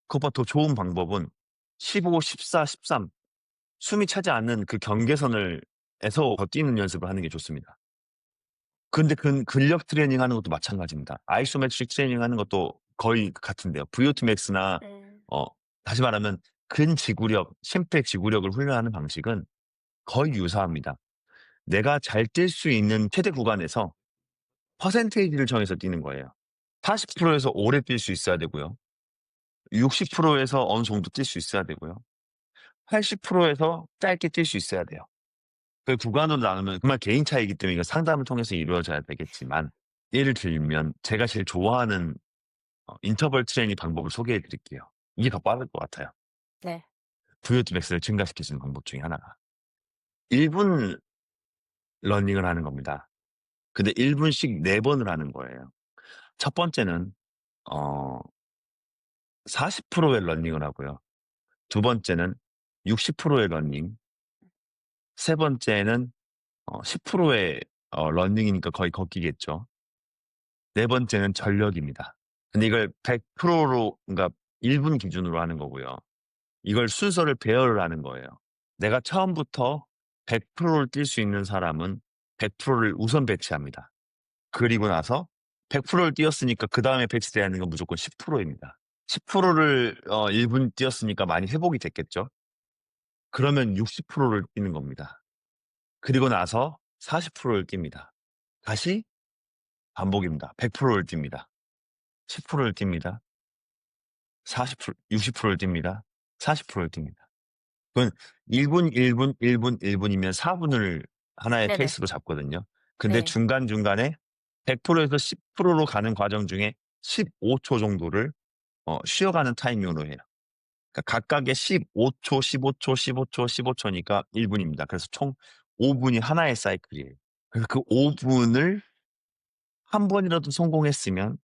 그것보다 더 좋은 방법은 15, 14, 13, 숨이 차지 않는 그 경계선을 에서 더 뛰는 연습을 하는 게 좋습니다. 근데 근력 트레이닝 하는 것도 마찬가지입니다. 아이소메트릭 트레이닝 하는 것도 거의 같은데요. VO2 max나 네. 어 다시 말하면 근지구력, 심폐지구력을 훈련하는 방식은 거의 유사합니다. 내가 잘 뛸 수 있는 최대 구간에서 퍼센테이지를 정해서 뛰는 거예요. 40% 에서 오래 뛸 수 있어야 되고요. 60% 에서 어느 정도 뛸 수 있어야 되고요. 80% 에서 짧게 뛸 수 있어야 돼요. 그 구간으로 나누면 정말 개인 차이이기 때문에 이거 상담을 통해서 이루어져야 되겠지만, 예를 들면 제가 제일 좋아하는 인터벌 트레이닝 방법을 소개해 드릴게요. 이게 더 빠를 것 같아요. 네. VO2 max를 증가시킬 수 있는 방법 중에 하나가 1분 러닝을 하는 겁니다. 근데 1 분씩 4 번을 하는 거예요. 첫 번째는 어 40%의 러닝을 하고요. 두 번째는 60%의 러닝, 세 번째는 10%의 러닝이니까 거의 걷기겠죠. 네 번째는 전력입니다. 근데 이걸 100%로, 그러니까 1분 기준으로 하는 거고요. 이걸 순서를 배열을 하는 거예요. 내가 처음부터 100%를 뛸 수 있는 사람은 100%를 우선 배치합니다. 그리고 나서 100%를 뛰었으니까 그다음에 배치돼야 하는 건 무조건 10%입니다. 10%를 1분 뛰었으니까 많이 회복이 됐겠죠. 그러면 60%를 뛰는 겁니다. 그리고 나서 40%를 뜁니다. 다시 반복입니다. 100%를 뜁니다. 10%를 뜁니다. 40% 60%를 뜁니다. 40%를 뜁니다. 그건 1 분, 1 분, 1 분, 1 분이면 4 분을 하나의 네네. 페이스로 잡거든요. 근데 네. 중간중간에 100% 에서 10%로 가는 과정 중에 15초 정도를 쉬어가는 타이밍으로 해요. 그러니까 각각의 15 초, 15 초, 15 초, 15 초니까 1 분입니다. 그래서 총 5 분이 하나의 사이클이에요. 그래서 그 5 분을 한 번이라도 성공했으면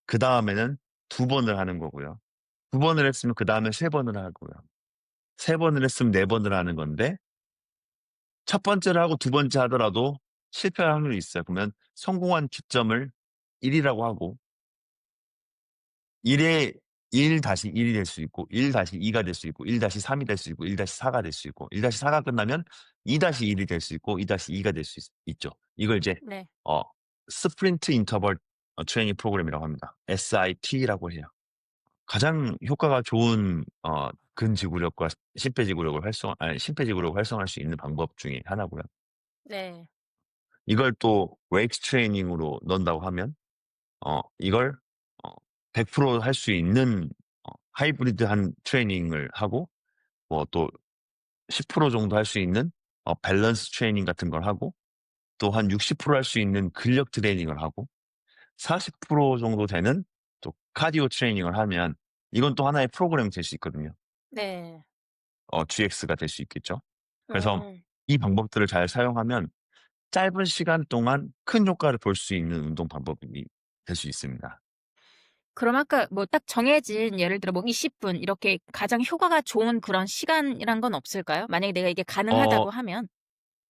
그다음에는 2 번을 하는 거고요. 2 번을 했으면 그다음에 3 번을 하고요. 3 번을 했으면 4 번을 하는 건데, 첫 번째를 하고 두 번째 하더라도 실패할 확률이 있어요. 그러면 성공한 기점을 1 이라고 하고 1에 1-1이 될 수 있고 1-2가 될 수 있고 1-3이 될 수 있고 1-4가 될 수 있고 1-4가 끝나면 2-1이 될 수 있고 2-2가 될 수 있죠. 이걸 이제 네. 어 스프린트 인터벌 트레이닝 프로그램이라고 합니다. SIT라고 해요. 가장 효과가 좋은 근지구력과 심폐지구력을 활성화할 수 있는 방법 중에 하나고요. 네. 이걸 또 웨이트 트레이닝으로 넣는다고 하면 이걸 어 100%할 수 있는 하이브리드한 트레이닝을 하고, 뭐 또 10% 정도 할 수 있는 밸런스 트레이닝 같은 걸 하고, 또 한 60% 할 수 있는 근력 트레이닝을 하고, 40% 정도 되는 또 카디오 트레이닝을 하면 이건 또 하나의 프로그램이 될 수 있거든요. 네. GX가 될 수 있겠죠. 그래서 음. 이 방법들을 잘 사용하면 짧은 시간 동안 큰 효과를 볼 수 있는 운동 방법이 될 수 있습니다. 그럼 아까 뭐 딱 정해진 예를 들어 뭐 20분 이렇게 가장 효과가 좋은 그런 시간이란 건 없을까요? 만약에 내가 이게 어 가능하다고 하면.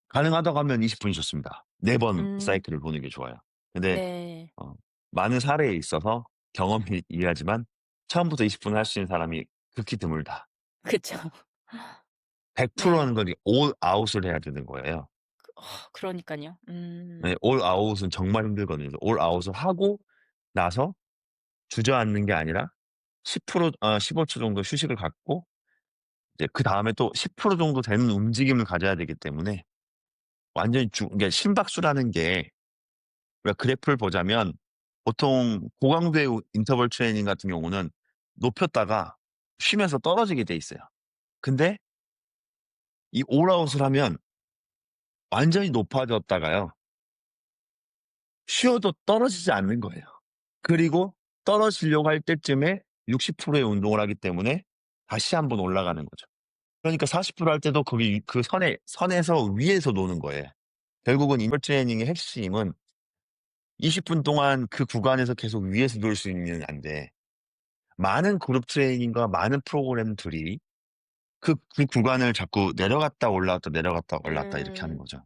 가능하다고 하면 20 분이 좋습니다. 4번 음 사이클을 보는 게 좋아요. 근데 네. 어 많은 사례에 있어서 경험이 이해하지만 처음부터 20 분을 할 수 있는 사람이 극히 드물다. 그쵸. 100% 네. 하는 건 올 아웃을 해야 되는 거예요. 그러니깐요. 네, 올 아웃은 정말 힘들거든요. 올 아웃을 하고 나서 주저앉는 게 아니라 15초 정도 휴식을 갖고 이제 그다음에 또 10% 정도 되는 움직임을 가져야 되기 때문에 완전히 그러니까 심박수라는 게 우리가 그래프를 보자면 보통 고강도의 인터벌 트레이닝 같은 경우는 높였다가 쉬면서 떨어지게 돼 있어요. 근데 이 올아웃을 하면 완전히 높아졌다가요. 쉬어도 떨어지지 않는 거예요. 그리고 떨어지려고 할 때쯤에 60%의 운동을 하기 때문에 다시 한번 올라가는 거죠. 그러니까 40%할 때도 거기 그 선에서 위에서 노는 거예요. 결국은 인터벌 트레이닝의 핵심은 20분 동안 그 구간에서 계속 위에서 놀 수 있는 안데 많은 그룹 트레이닝과 많은 프로그램들이 그 구간을 자꾸 내려갔다 올라왔다 내려갔다 올라왔다 이렇게 하는 음. 거죠.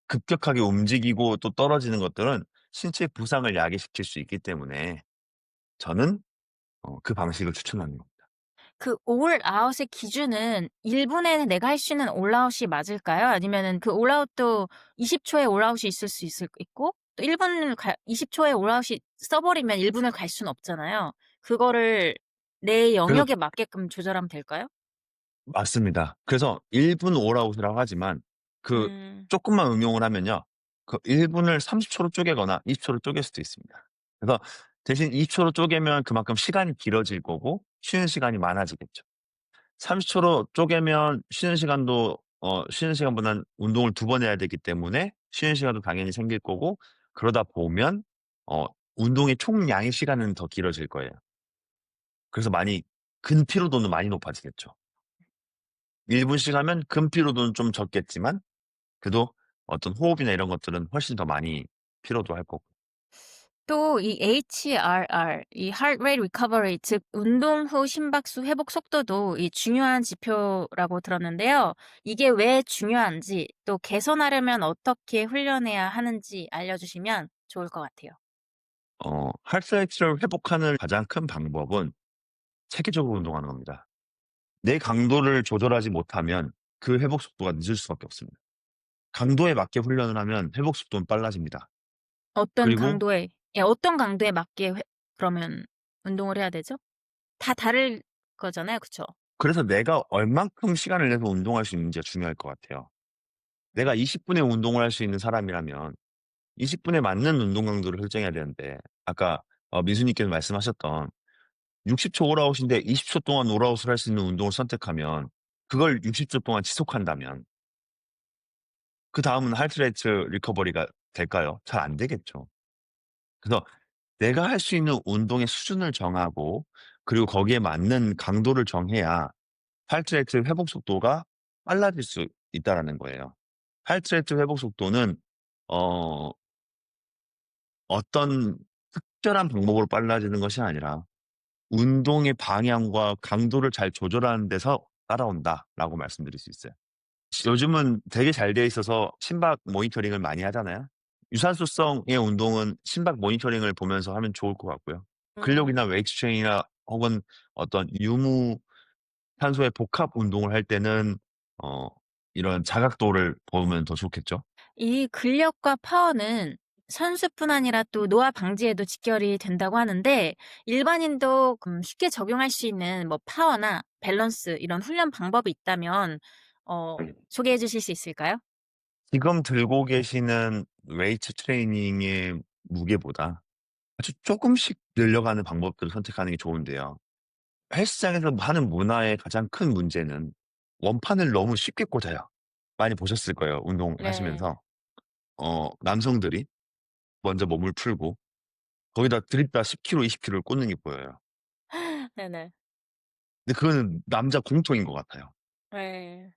급격하게 움직이고 또 떨어지는 것들은 신체 부상을 야기시킬 수 있기 때문에 저는 그 방식을 추천하는 겁니다. 그 올 아웃의 기준은 1 분에는 내가 할 수 있는 올 아웃이 맞을까요? 아니면은 그 올 아웃도 20 초의 올 아웃이 있을 수 있고 또 1 분을 20 초의 올 아웃이 써 버리면 1 분을 갈 수는 없잖아요. 그거를 내 그래서 영역에 맞게끔 조절하면 될까요? 맞습니다. 그래서 1분 올아웃이라고 하지만 그 음. 쪼끔만 응용을 하면요. 그 1 분을 30 초로 쪼개거나 20 초로 쪼갤 수도 있습니다. 그래서 대신 20 초로 쪼개면 그만큼 시간이 길어질 거고 쉬는 시간이 많아지겠죠. 30 초로 쪼개면 쉬는 시간보다는 운동을 2번 해야 되기 때문에 쉬는 시간도 당연히 생길 거고 그러다 보면 어 운동의 총량의 시간은 더 길어질 거예요. 그래서 많이 근피로도는 많이 높아지겠죠. 1 분씩 하면 근피로도는 좀 적겠지만 그래도 어떤 호흡이나 이런 것들은 훨씬 더 많이 피로도 할 거고. 또 이 HRR 이 Heart Rate Recovery 즉 운동 후 심박수 회복 속도도 이 중요한 지표라고 들었는데요. 이게 왜 중요한지 또 개선하려면 어떻게 훈련해야 하는지 알려주시면 좋을 것 같아요. 하트레이트를 회복하는 가장 큰 방법은 체계적으로 운동하는 겁니다. 내 강도를 조절하지 못하면 그 회복 속도가 늦을 수밖에 없습니다. 강도에 맞게 훈련을 하면 회복 속도는 빨라집니다. 그리고 어떤 강도에 맞게 그러면 운동을 해야 되죠? 다 다를 거잖아요. 그쵸? 그래서 내가 얼만큼 시간을 내서 운동할 수 있는지가 중요할 것 같아요. 내가 20 분의 운동을 할 수 있는 사람이라면 20 분에 맞는 운동 강도를 설정해야 되는데 아까 민수님께서 말씀하셨던 60초 올아웃인데 20초 동안 올아웃을 할 수 있는 운동을 선택하면 그걸 60초 동안 지속한다면 그다음은 하트 레이트 리커버리가 될까요? 잘 안 되겠죠. 그래서 내가 할 수 있는 운동의 수준을 정하고 그리고 거기에 맞는 강도를 정해야 하트 레이트 회복 속도가 빨라질 수 있다라는 거예요. 하트 레이트 회복 속도는 어 어떤 특별한 방법으로 빨라지는 것이 아니라 운동의 방향과 강도를 잘 조절하는 데서 따라온다라고 말씀드릴 수 있어요. 요즘은 되게 잘 돼 있어서 심박 모니터링을 많이 하잖아요. 유산소성의 운동은 심박 모니터링을 보면서 하면 좋을 것 같고요. 근력이나 음. 웨이트 트레이닝이나 혹은 어떤 유무탄소의 복합 운동을 할 때는 어 이런 자각도를 보면 더 좋겠죠. 이 근력과 파워는 선수뿐 아니라 또 노화 방지에도 직결이 된다고 하는데 일반인도 쉽게 적용할 수 있는 뭐 파워나 밸런스 이런 훈련 방법이 있다면 소개해 주실 수 있을까요? 지금 들고 계시는 웨이트 트레이닝의 무게보다 아주 쪼끔씩 늘려가는 방법들을 선택하는 게 좋은데요. 헬스장에서 하는 문화의 가장 큰 문제는 원판을 너무 쉽게 꽂아요. 많이 보셨을 거예요, 네. 운동하시면서. 남성들이 먼저 몸을 풀고 거기다 드립다 10 킬로 20 킬로를 꽂는 게 보여요. 네네. 근데 그거는 남자 공통인 것 같아요. 네.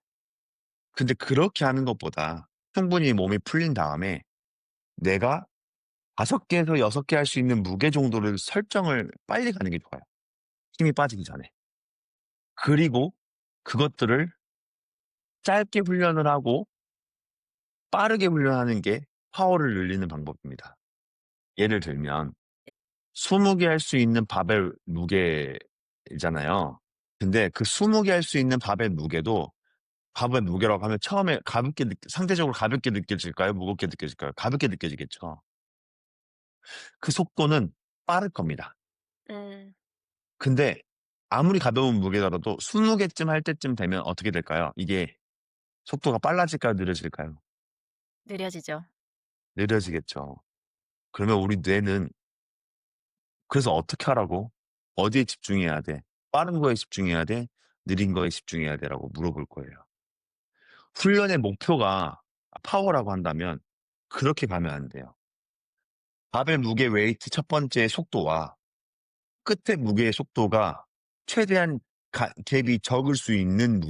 근데 그렇게 하는 것보다 충분히 몸이 풀린 다음에 내가 5개에서 6개 할 수 있는 무게 정도를 설정을 빨리 가는 게 좋아요, 힘이 빠지기 전에. 그리고 그것들을 짧게 훈련을 하고 빠르게 훈련하는 게 파워를 늘리는 방법입니다. 예를 들면 20개 할 수 있는 바벨 무게잖아요. 근데 그 20개 할 수 있는 바벨 무게도, 바벨 무게라고 하면 처음에 상대적으로 가볍게 느껴질까요? 무겁게 느껴질까요? 가볍게 느껴지겠죠. 그 속도는 빠를 겁니다. 음. 근데 아무리 가벼운 무게더라도 20개쯤 할 때쯤 되면 어떻게 될까요? 이게 속도가 빨라질까요? 느려질까요? 느려지죠. 느려지겠죠. 그러면 우리 뇌는 그래서 어떻게 하라고? 어디에 집중해야 돼? 빠른 거에 집중해야 돼? 느린 거에 집중해야 돼라고 물어볼 거예요. 훈련의 목표가 파워라고 한다면 그렇게 가면 안 돼요. 바벨 무게 웨이트 첫 번째 속도와 끝의 무게의 속도가 최대한 갭이 적을 수 있는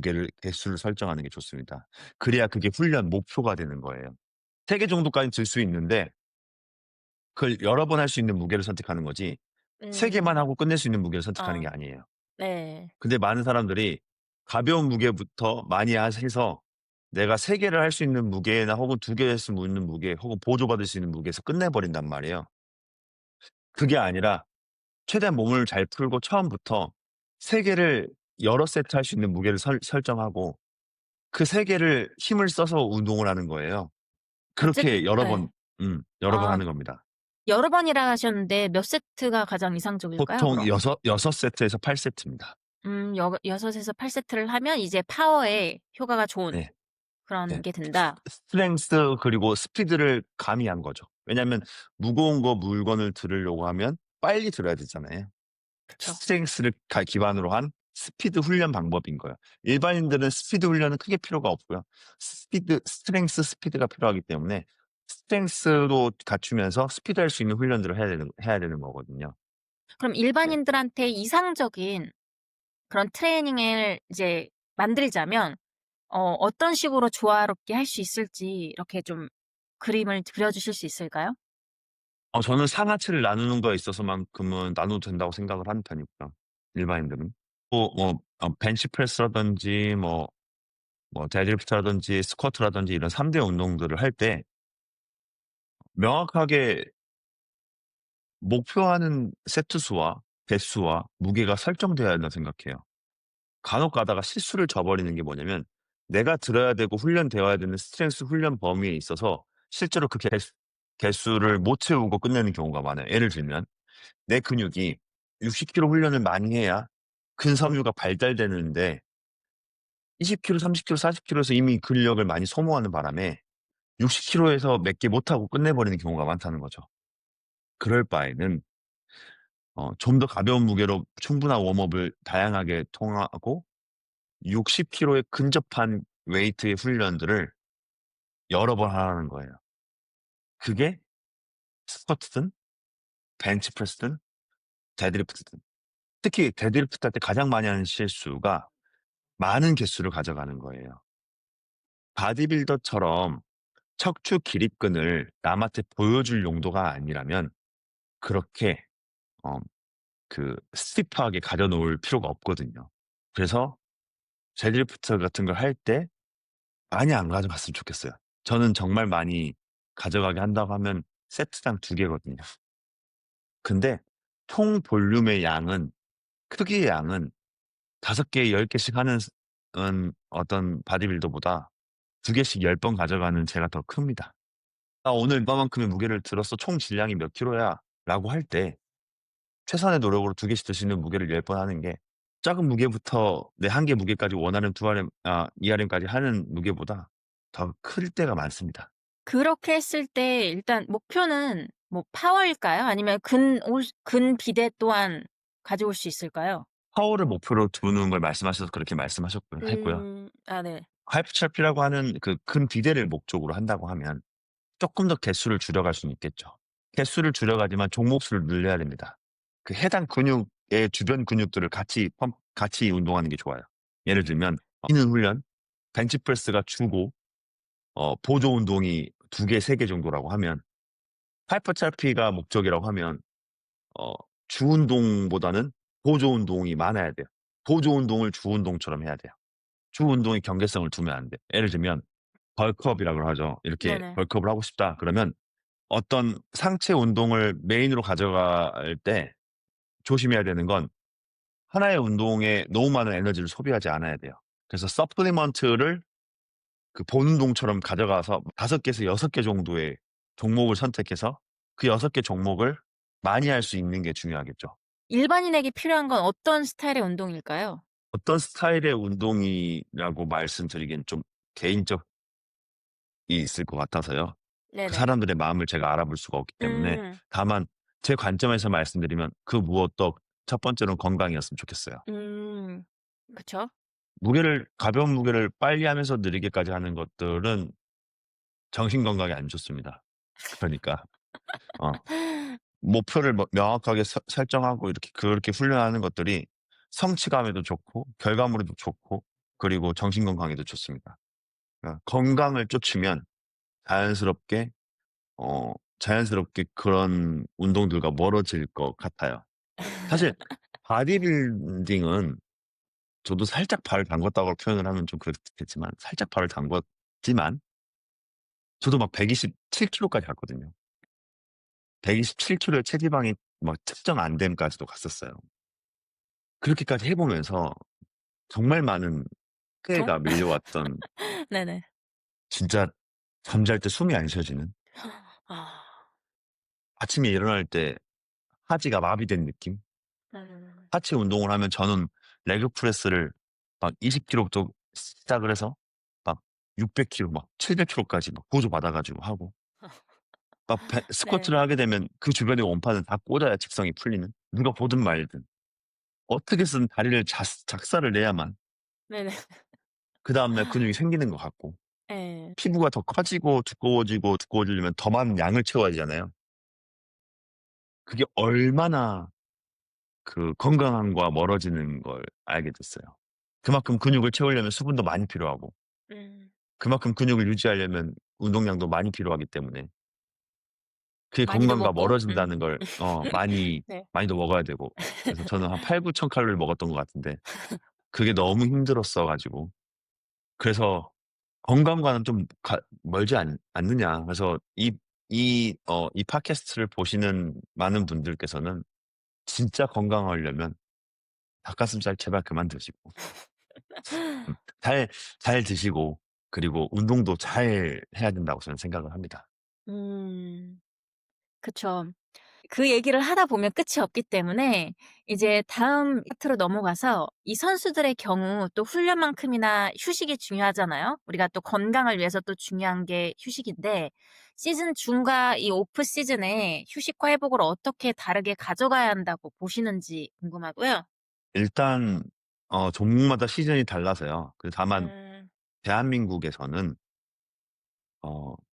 개수를 설정하는 게 좋습니다. 그래야 그게 훈련 목표가 되는 거예요. 3개 정도까지 들 수 있는데 그걸 여러 번 할 수 있는 무게를 선택하는 거지 3개만 음. 하고 끝낼 수 있는 무게를 선택하는 게 아 아니에요. 네. 근데 많은 사람들이 가벼운 무게부터 많이 해서 내가 3개를 할 수 있는 무게나 혹은 2개 할 수 있는 무게 혹은 보조받을 수 있는 무게에서 끝내버린단 말이에요. 그게 아니라 최대한 몸을 잘 풀고 처음부터 3개를 여러 세트 할 수 있는 무게를 설정하고 그 3개를 힘을 써서 운동을 하는 거예요. 그렇게 예. 여러 번 아 하는 겁니다. 여러 번이라 하셨는데 몇 세트가 가장 이상적일까요 보통 그럼? 6세트에서 8세트입니다. 여 6에서 8 세트를 하면 이제 파워에 효과가 좋은 네. 그런 네. 게 된다. 스트렝스 그리고 스피드를 가미한 거죠. 왜냐하면 무거운 물건을 들으려고 하면 빨리 들어야 되잖아요. 그쵸. 스트렝스를 기반으로 한 스피드 훈련 방법인 거예요. 일반인들은 스피드 훈련은 크게 필요가 없고요. 스트렝스 스피드가 필요하기 때문에 스트렝스도 갖추면서 스피드 할 수 있는 훈련들을 해야 되는 거거든요. 그럼 네. 일반인들한테 이상적인 그런 트레이닝을 이제 만들자면 어떤 식으로 조화롭게 할 수 있을지 이렇게 좀 그림을 그려 주실 수 있을까요? 저는 상하체를 나누는 거에 있어서만큼은 나눠도 된다고 생각을 하는 편이고요, 일반인들은. 벤치프레스라든지 데드리프트라든지 스쿼트라든지 이런 3대 운동들을 할 때 명확하게 목표하는 세트 수와 배수와 무게가 설정되어야 한다고 생각해요. 간혹 가다가 실수를 저버리는 게 뭐냐면 내가 들어야 되고 훈련되어야 되는 스트렝스 훈련 범위에 있어서 실제로 그 개수를 못 채우고 끝내는 경우가 많아요. 예를 들면 내 근육이 60kg 훈련을 많이 해야 근섬유가 발달되는데 20kg, 30kg, 40kg에서 이미 근력을 많이 소모하는 바람에 60kg에서 몇 개 못하고 끝내버리는 경우가 많다는 거죠. 그럴 바에는 좀 더 가벼운 무게로 충분한 웜업을 다양하게 통하고 60kg에 근접한 웨이트의 훈련들을 여러 번 하라는 거예요. 그게 스쿼트든 벤치프레스든 데드리프트든. 특히 데드리프트 할 때 가장 많이 하는 실수가 많은 개수를 가져가는 거예요. 바디빌더처럼 척추 기립근을 남한테 보여줄 용도가 아니라면 그렇게 어 스티프하게 가져 놓을 필요가 없거든요. 그래서 데드리프트 같은 걸 할 때 많이 안 가져갔으면 좋겠어요. 저는 정말 많이 가져가게 한다고 하면 세트당 2개거든요. 근데 총 볼륨의 양은, 크기의 양은 5개, 10개씩 하는 어떤 바디빌더보다 2개씩 10번 가져가는 제가 더 큽니다. "나 오늘 이만큼의 무게를 들었어. 총 질량이 몇 킬로야?"라고 할 때 최선의 노력으로 2개씩 들 수 있는 무게를 10번 하는 게 작은 무게부터 내 한계 무게까지 원하는 2RM까지 하는 무게보다 더 클 때가 많습니다. 그렇게 했을 때 일단 목표는 뭐 파워일까요? 아니면 근 비대 또한 가져올 수 있을까요? 파워를 목표로 두는 걸 말씀하셔서 그렇게 했고요. 아 네. 하이퍼트로피라고 하는 그 근 비대를 목적으로 한다고 하면 쪼끔 더 개수를 줄여갈 수는 있겠죠. 개수를 줄여가지만 종목 수를 늘려야 됩니다. 그 해당 근육의 주변 근육들을 같이 운동하는 게 좋아요. 예를 들면 뛰는 훈련, 벤치프레스가 주고 보조 운동이 2개, 3개 정도라고 하면 하이퍼트로피가 목적이라고 하면 어 주운동보다는 보조 운동이 많아야 돼요. 보조 운동을 주운동처럼 해야 돼요. 주운동에 경계성을 두면 안 돼요. 예를 들면 벌크업이라고 하죠. 이렇게 네네. 벌크업을 하고 싶다 그러면 어떤 상체 운동을 메인으로 가져갈 때 조심해야 되는 건 하나의 운동에 너무 많은 에너지를 소비하지 않아야 돼요. 그래서 서플리먼트를 그 본운동처럼 가져가서 5 개에서 6개 정도의 종목을 선택해서 그 6개 종목을 많이 할 수 있는 게 중요하겠죠. 일반인에게 필요한 건 어떤 스타일의 운동일까요? 어떤 스타일의 운동이라고 말씀드리기엔 좀 개인적이 있을 것 같아서요. 그 네네. 사람들의 마음을 제가 알아볼 수가 없기 때문에 음. 다만 제 관점에서 말씀드리면 그 무엇도 첫 번째로는 건강이었으면 좋겠어요. 음. 그쵸. 가벼운 무게를 빨리 하면서 느리게까지 하는 것들은 정신 건강에 안 좋습니다. 그러니까 어 목표를 뭐 명확하게 설정하고 이렇게 그렇게 훈련하는 것들이 성취감에도 좋고 결과물에도 좋고 그리고 정신 건강에도 좋습니다. 건강을 쫓으면 자연스럽게 자연스럽게 그런 운동들과 멀어질 것 같아요. 사실 바디빌딩은 저도 살짝 발을 담궜다고 표현을 하면 좀 그렇겠지만 살짝 발을 담궜지만 저도 막 127 킬로까지 갔거든요. 127 킬로의 체지방이 막 측정 안 됨까지도 갔었어요. 그렇게까지 해 보면서 정말 많은 통? 쾌해가 밀려왔던 네네. 진짜 잠잘 때 숨이 안 쉬어지는 아. 아침에 일어날 때 하지가 마비된 느낌? 음. 하체 운동을 하면 저는 레그 프레스를 막 20 킬로부터 시작을 해서 막 600 킬로 막 700 킬로까지 막 보조받아 가지고 하고 막 네. 스쿼트를 하게 되면 그 주변의 원판은 다 꽂아야 직성이 풀리는 누가 보든 말든 어떻게든 다리를 작살을 내야만 네네. 그다음 날 근육이 생기는 것 같고 예. 피부가 더 커지고 두꺼워지고 두꺼워지려면 더 많은 양을 채워야 되잖아요. 그게 얼마나 그 건강함과 멀어지는 걸 알게 됐어요. 그만큼 근육을 채우려면 수분도 많이 필요하고 음. 그만큼 근육을 유지하려면 운동량도 많이 필요하기 때문에 그게 많이도 건강과 먹고 멀어진다는 걸 많이 네. 많이도 먹어야 되고 그래서 저는 한 8,000-9,000 칼로리를 먹었던 것 같은데 그게 너무 힘들었어 가지고 그래서 건강과는 좀 멀지 않느냐. 그래서 이 팟캐스트를 보시는 많은 분들께서는 진짜 건강하려면 닭가슴살 제발 그만 드시고 음 잘 잘 드시고 그리고 운동도 잘 해야 된다고 저는 생각을 합니다. 음. 그쵸. 그 얘기를 하다 보면 끝이 없기 때문에 이제 다음 파트로 넘어가서 이 선수들의 경우 또 훈련만큼이나 휴식이 중요하잖아요. 우리가 또 건강을 위해서 또 중요한 게 휴식인데 시즌 중과 이 오프 시즌에 휴식과 회복을 어떻게 다르게 가져가야 한다고 보시는지 궁금하고요. 일단 종목마다 시즌이 달라서요. 다만 음. 대한민국에서는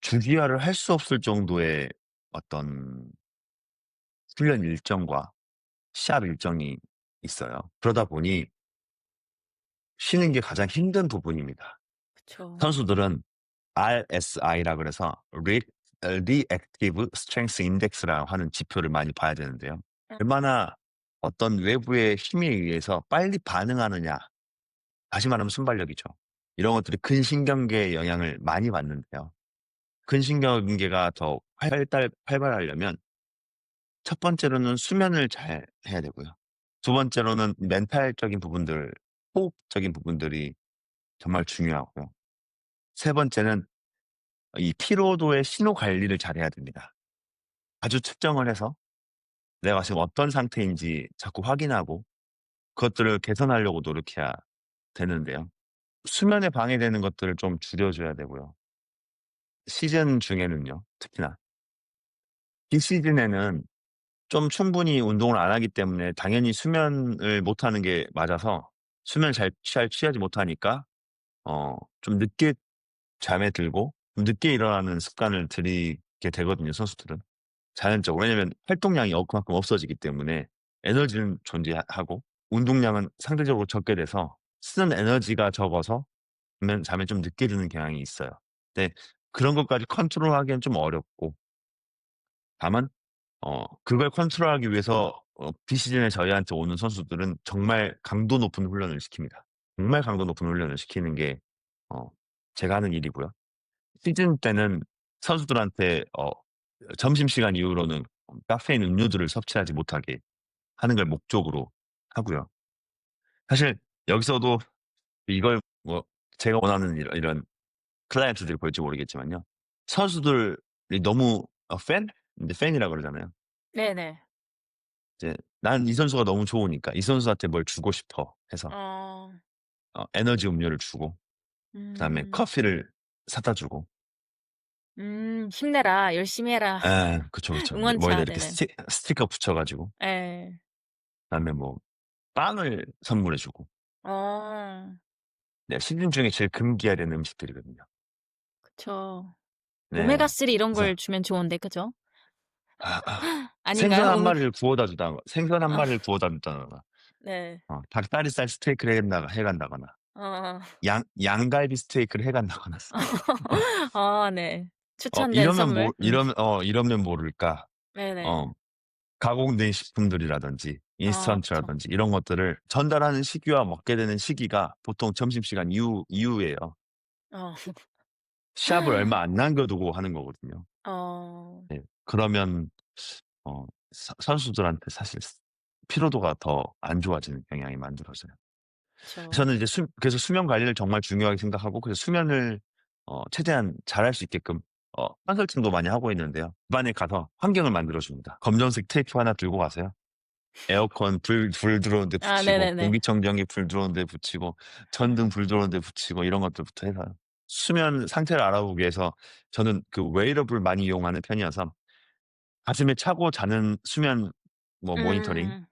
주기화를 할 수 없을 정도의 어떤 훈련 일정과 시합 일정이 있어요. 그러다 보니 쉬는 게 가장 힘든 부분입니다. 그쵸. 선수들은 RSI라 그래서 Reactive Strength Index라고 하는 지표를 많이 봐야 되는데요. 음. 얼마나 어떤 외부의 힘에 의해서 빨리 반응하느냐. 다시 말하면 순발력이죠. 이런 것들이 근신경계에 영향을 많이 받는데요. 근신경계가 더 활발하려면 첫 번째로는 수면을 잘 해야 되고요. 두 번째로는 멘탈적인 부분들, 호흡적인 부분들이 정말 중요하고요. 세 번째는 이 피로도의 신호 관리를 잘해야 됩니다. 아주 측정을 해서 내가 지금 어떤 상태인지 자꾸 확인하고 그것들을 개선하려고 노력해야 되는데요. 수면에 방해되는 것들을 좀 줄여줘야 되고요. 시즌 중에는요, 특히나. 비시즌에는 좀 충분히 운동을 안 하기 때문에 당연히 수면을 못 하는 게 맞아서 수면을 잘 취하지 못하니까 좀 늦게 잠에 들고 좀 늦게 일어나는 습관을 들이게 되거든요, 선수들은. 자연적으로. 왜냐면 활동량이 그만큼 없어지기 때문에 에너지는 존재하고 운동량은 상대적으로 적게 돼서 쓰는 에너지가 적어서 잠에 좀 늦게 드는 경향이 있어요. 근데 그런 것까지 컨트롤하기엔 좀 어렵고 다만 그걸 컨트롤하기 위해서 비시즌에 저희한테 오는 선수들은 정말 강도 높은 훈련을 시킵니다. 정말 강도 높은 훈련을 시키는 게 어 제가 하는 일이고요. 시즌 때는 선수들한테 점심시간 이후로는 카페인 음료들을 섭취하지 못하게 하는 걸 목적으로 하고요. 사실 여기서도 이걸 뭐 제가 원하는 이런 클라이언트들이 볼지 모르겠지만요. 선수들이 너무 인제 팬이라 그러잖아요. 네네. 이제 '난 이 선수가 너무 좋으니까 이 선수한테 뭘 주고 싶어.' 해서 어. 에너지 음료를 주고 그다음에 음. 커피를 사다 주고 "힘내라. 열심히 해라." 예. 그쵸, 그쵸. 이제 머리에다 응원차. 이렇게 네네. 스티커 붙여 가지고 예. 그다음에 뭐 빵을 선물해 주고 어. 네 시즌 중에 제일 금기해야 되는 음식들이거든요. 그쵸. 네. 오메가3 이런 그래서 걸 주면 좋은데 그죠? 생선 아닌가요? 한 마리를 구워다 주다가 생선 한 어 마리를 구워다 준다거나 네. 닭다리살 스테이크를 해 간다거나 어. 양갈비 스테이크를 해 간다거나 네. 추천된 이러면 선물. 이러면 모를까. 네네. 어 가공된 식품들이라든지 그쵸. 인스턴트라든지 이런 것들을 전달하는 시기와 먹게 되는 시기가 보통 점심시간 이후예요. 어. 시합을 얼마 안 남겨 두고 하는 거거든요. 어. 네. 그러면 선수들한테 사실 피로도가 더 안 좋아지는 경향이 만들어져요. 그쵸. 저는 이제 그래서 수면 관리를 정말 중요하게 생각하고 그래서 수면을 최대한 잘할 수 있게끔 컨설팅도 많이 하고 있는데요. 집안에 가서 환경을 만들어 줍니다. 검정색 테이프 하나 들고 가세요. 에어컨 불 들어오는 데 붙이고 네네네. 공기청정기 불 들어오는 데 붙이고 전등 불 들어오는 데 붙이고 이런 것들부터 해서요. 수면 상태를 알아보기 위해서 저는 그 웨어러블 많이 이용하는 편이어서 가슴에 차고 자는 수면 모니터링 음.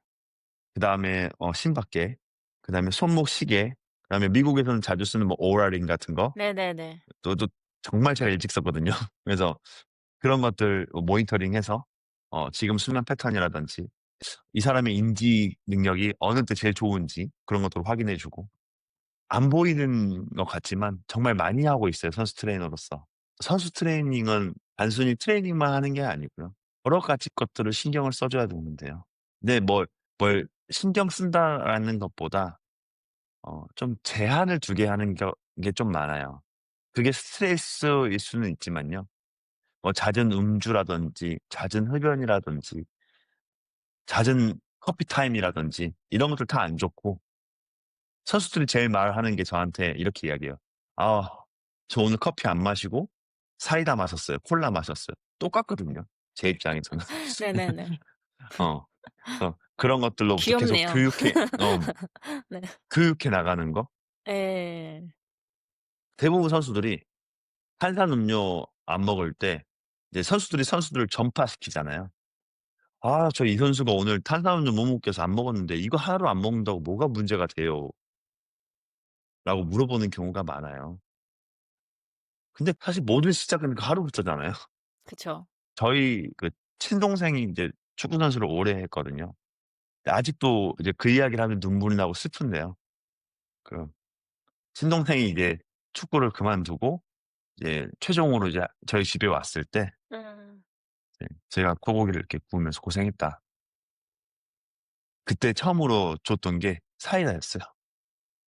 그다음에 심박계 그다음에 손목 시계 그다음에 미국에서는 자주 쓰는 오라 링 같은 거 네네네. 또 정말 제가 일찍 썼거든요. 그래서 그런 것들 모니터링해서 지금 수면 패턴이라든지 이 사람의 인지 능력이 어느 때 제일 좋은지 그런 것들을 확인해 주고 안 보이는 것 같지만 정말 많이 하고 있어요, 선수 트레이너로서. 선수 트레이닝은 단순히 트레이닝만 하는 게 아니고요. 여러 가지 것들을 신경을 써 줘야 되는데요. 근데 뭘 신경 쓴다라는 것보다 좀 제한을 두게 하는 게 좀 많아요. 그게 스트레스일 수는 있지만요. 잦은 음주라든지 잦은 흡연이라든지 잦은 커피 타임이라든지 이런 것들 다 안 좋고 선수들이 제일 말하는 게 저한테 이렇게 이야기해요. "아 저 오늘 커피 안 마시고 사이다 마셨어요. 콜라 마셨어요." 똑같거든요, 제 입장에서는. 네네네. 그런 것들로부터 계속 귀엽네요. 네. 교육해 나가는 거. 예. 대부분 선수들이 탄산음료 안 먹을 때 이제 선수들이 선수들을 전파시키잖아요. "아 저 이 선수가 오늘 탄산음료 못 먹게 해서 안 먹었는데 이거 하나도 안 먹는다고 뭐가 문제가 돼요?" 라고 물어보는 경우가 많아요. 근데 사실 모든 시작은 그 하루부터잖아요. 그쵸. 저희 친동생이 이제 축구 선수를 오래 했거든요. 근데 아직도 이제 그 이야기를 하면 눈물이 나고 슬픈데요. 그 친동생이 이제 축구를 그만두고 이제 최종으로 이제 저희 집에 왔을 때 음. 제가 소고기를 이렇게 구우면서 "고생했다." 그때 처음으로 줬던 게 사이다였어요.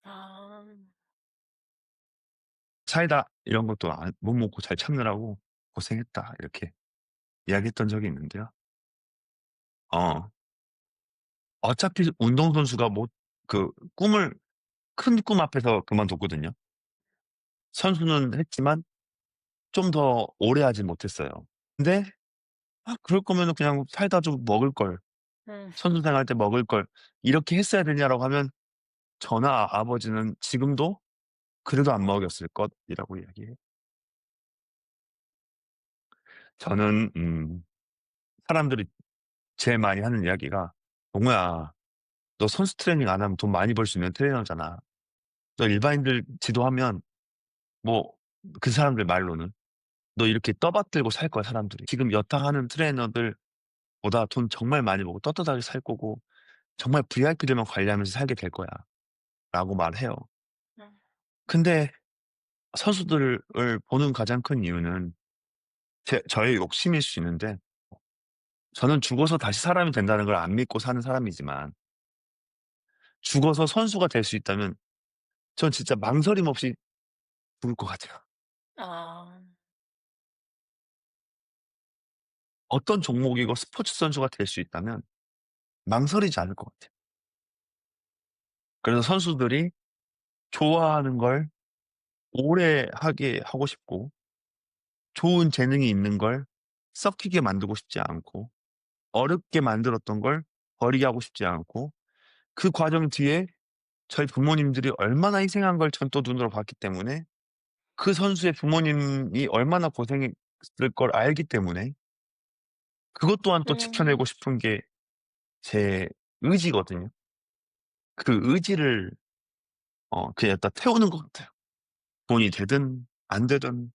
아. "사이다 이런 것도 못 먹고 잘 참느라고 고생했다." 이렇게 이야기했던 적이 있는데요. 어 어차피 운동선수가 그 큰 꿈 앞에서 그만뒀거든요. 선수는 했지만 좀 더 오래 하진 못했어요. 근데 그럴 거면은 그냥 사이다 좀 먹을 걸. 음. 선수 생활 때 먹을 걸. 이렇게 했어야 되냐라고 하면 저나 아버지는 지금도 그래도 안 먹였을 것이라고 이야기해요. 저는 사람들이 제일 많이 하는 이야기가 "동호야 너 선수 트레이닝 안 하면 돈 많이 벌 수 있는 트레이너잖아. 너 일반인들 지도하면" 뭐 그 사람들 말로는 "너 이렇게 떠받들고 살 거야 사람들이. 지금 여타하는 트레이너들보다 돈 정말 많이 벌고 떳떳하게 살 거고 정말 VIP들만 관리하면서 살게 될 거야."라고 말해요. 음. 근데 선수들을 보는 가장 큰 이유는 저의 욕심일 수 있는데 저는 죽어서 다시 사람이 된다는 걸 안 믿고 사는 사람이지만 죽어서 선수가 될 수 있다면 전 진짜 망설임 없이 죽을 것 같아요. 아. 어떤 종목이고 스포츠 선수가 될 수 있다면 망설이지 않을 것 같아요. 그래서 선수들이 좋아하는 걸 오래 하게 하고 싶고 좋은 재능이 있는 걸 썩히게 만들고 싶지 않고 어렵게 만들었던 걸 버리게 하고 싶지 않고 그 과정 뒤에 저희 부모님들이 얼마나 희생한 걸 전 또 눈으로 봤기 때문에 그 선수의 부모님이 얼마나 고생했을 걸 알기 때문에 그것 또한 또 지켜내고 음. 싶은 게 제 의지거든요. 그 의지를 그냥 갖다 태우는 것 같아요. 돈이 되든 안 되든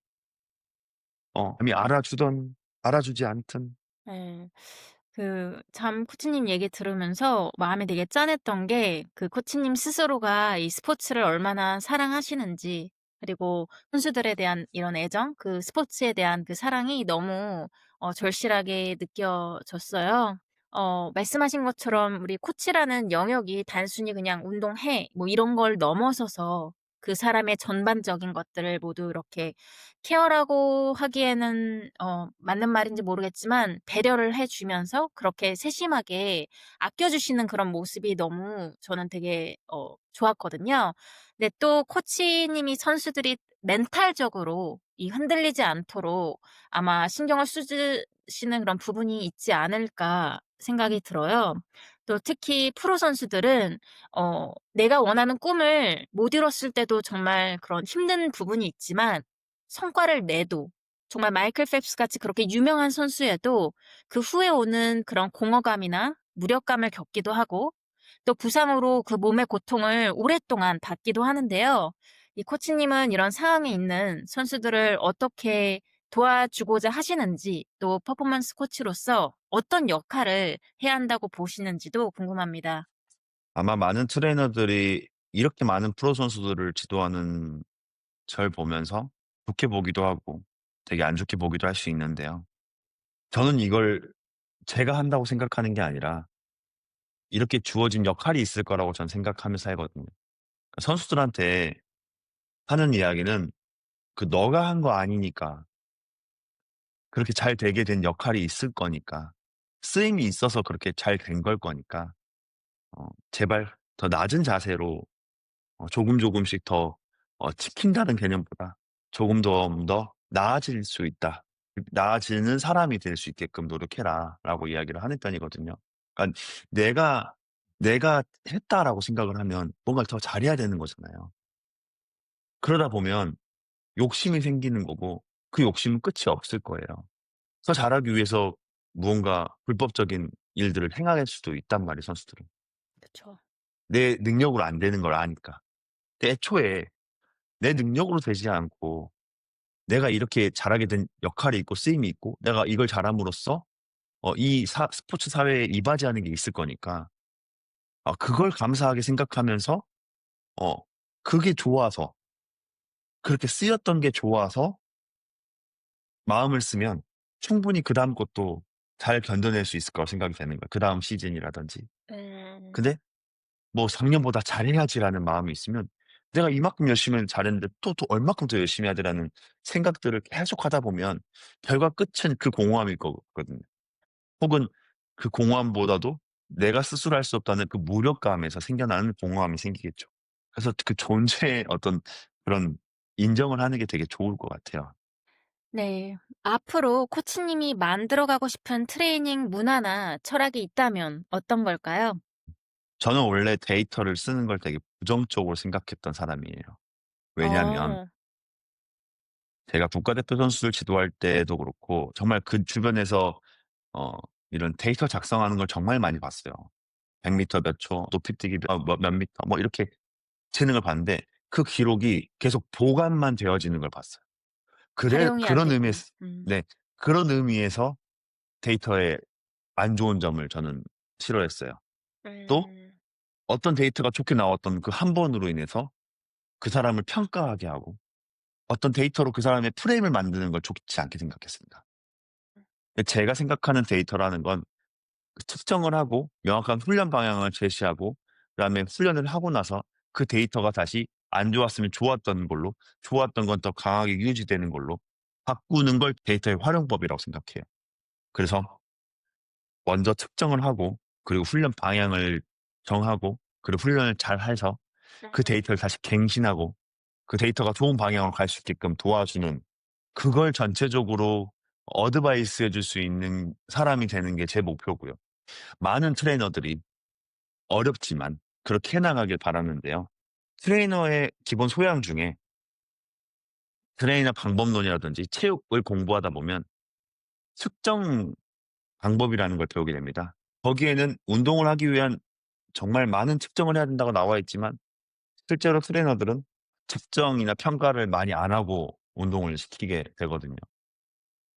남이 알아주든 알아주지 않든. 예. 참 코치님 얘기 들으면서 마음이 되게 짠했던 게 그 코치님 스스로가 이 스포츠를 얼마나 사랑하시는지 그리고 선수들에 대한 이런 애정, 그 스포츠에 대한 그 사랑이 너무 절실하게 느껴졌어요. 말씀하신 것처럼 우리 코치라는 영역이 단순히 그냥 "운동해." 뭐 이런 걸 넘어서서 그 사람의 전반적인 것들을 모두 이렇게 케어라고 하기에는 맞는 말인지 모르겠지만 배려를 해 주면서 그렇게 세심하게 아껴 주시는 그런 모습이 너무 저는 되게 좋았거든요. 근데 또 코치님이 선수들이 멘탈적으로 이 흔들리지 않도록 아마 신경을 쓰시는 그런 부분이 있지 않을까 생각이 들어요. 또 특히 프로 선수들은 내가 원하는 꿈을 못 이뤘을 때도 정말 그런 힘든 부분이 있지만 성과를 내도 정말 마이클 펠프스 같이 그렇게 유명한 선수여도 그 후에 오는 그런 공허감이나 무력감을 겪기도 하고 또 부상으로 그 몸의 고통을 오랫동안 받기도 하는데요. 이 코치님은 이런 상황에 있는 선수들을 어떻게 도와주고자 하시는지 또 퍼포먼스 코치로서 어떤 역할을 해야 한다고 보시는지도 궁금합니다. 아마 많은 트레이너들이 이렇게 많은 프로 선수들을 지도하는 절 보면서 좋게 보기도 하고 되게 안 좋게 보기도 할 수 있는데요. 저는 이걸 제가 한다고 생각하는 게 아니라 이렇게 주어진 역할이 있을 거라고 전 생각하면서 살거든요. 선수들한테 하는 이야기는 너가 한 거 아니니까 그렇게 잘 되게 된 역할이 있을 거니까 쓰임이 있어서 그렇게 잘 된 걸 거니까 제발 더 낮은 자세로 조금 조금씩 더 지킨다는 개념보다 조금 더 나아질 수 있다. 나아지는 사람이 될 수 있게끔 노력해라라고 이야기를 하는 편이거든요. 그러니까 내가 했다라고 생각을 하면 뭔가를 더 잘해야 되는 거잖아요. 그러다 보면 욕심이 생기는 거고 그 욕심은 끝이 없을 거예요. 더 잘하기 위해서 무언가 불법적인 일들을 행할 수도 있단 말이에요, 선수들은. 그쵸. 내 능력으로 안 되는 걸 아니까. 애초에 내 능력으로 되지 않고 내가 이렇게 잘하게 된 역할이 있고 쓰임이 있고 내가 이걸 잘함으로써 이 스포츠 사회에 이바지하는 게 있을 거니까 그걸 감사하게 생각하면서 어 그게 좋아서 그렇게 쓰였던 게 좋아서 마음을 쓰면 충분히 그다음 것도 잘 견뎌낼 수 있을 거라고 생각이 되는 거예요, 그다음 시즌이라든지. 음. 근데 뭐 '작년보다 잘해야지.'라는 마음이 있으면 '내가 이만큼 열심히 잘했는데 또 얼마큼 더 열심히 해야 돼.'라는 생각들을 계속하다 보면 결과 끝은 그 공허함일 거거든요. 혹은 그 공허함보다도 내가 스스로 할 수 없다는 그 무력감에서 생겨나는 공허함이 생기겠죠. 그래서 그 존재의 어떤 그런 인정을 하는 게 되게 좋을 것 같아요. 네. 앞으로 코치님이 만들어가고 싶은 트레이닝 문화나 철학이 있다면 어떤 걸까요? 저는 원래 데이터를 쓰는 걸 되게 부정적으로 생각했던 사람이에요. 왜냐하면 어. 제가 국가대표 선수를 지도할 때도 그렇고 정말 그 주변에서 어 이런 데이터 작성하는 걸 정말 많이 봤어요. 100 미터 몇 초, 높이뛰기 몇 미터 뭐 이렇게 재능을 봤는데 그 기록이 계속 보관만 되어지는 걸 봤어요. 활용이 안 그런 되고. 의미에서 네. 그런 의미에서 데이터의 안 좋은 점을 저는 싫어했어요. 또 음. 어떤 데이터가 좋게 나왔던 그 한 번으로 인해서 그 사람을 평가하게 하고 어떤 데이터로 그 사람의 프레임을 만드는 걸 좋지 않게 생각했습니다. 제가 생각하는 데이터라는 건 측정을 하고 명확한 훈련 방향을 제시하고 그다음에 훈련을 하고 나서 그 데이터가 다시 안 좋았으면 좋았던 걸로, 좋았던 건 더 강하게 유지되는 걸로 바꾸는 걸 데이터의 활용법이라고 생각해요. 그래서 먼저 측정을 하고 그리고 훈련 방향을 정하고 그리고 훈련을 잘 해서 그 데이터를 다시 갱신하고 그 데이터가 좋은 방향으로 갈 수 있게끔 도와주는, 그걸 전체적으로 어드바이스 해줄 수 있는 사람이 되는 게 제 목표고요. 많은 트레이너들이 어렵지만 그렇게 해 나가길 바라는데요. 트레이너의 기본 소양 중에 트레이너 방법론이라든지 체육을 공부하다 보면 측정 방법이라는 걸 배우게 됩니다. 거기에는 운동을 하기 위한 정말 많은 측정을 해야 된다고 나와 있지만 실제로 트레이너들은 측정이나 평가를 많이 안 하고 운동을 시키게 되거든요.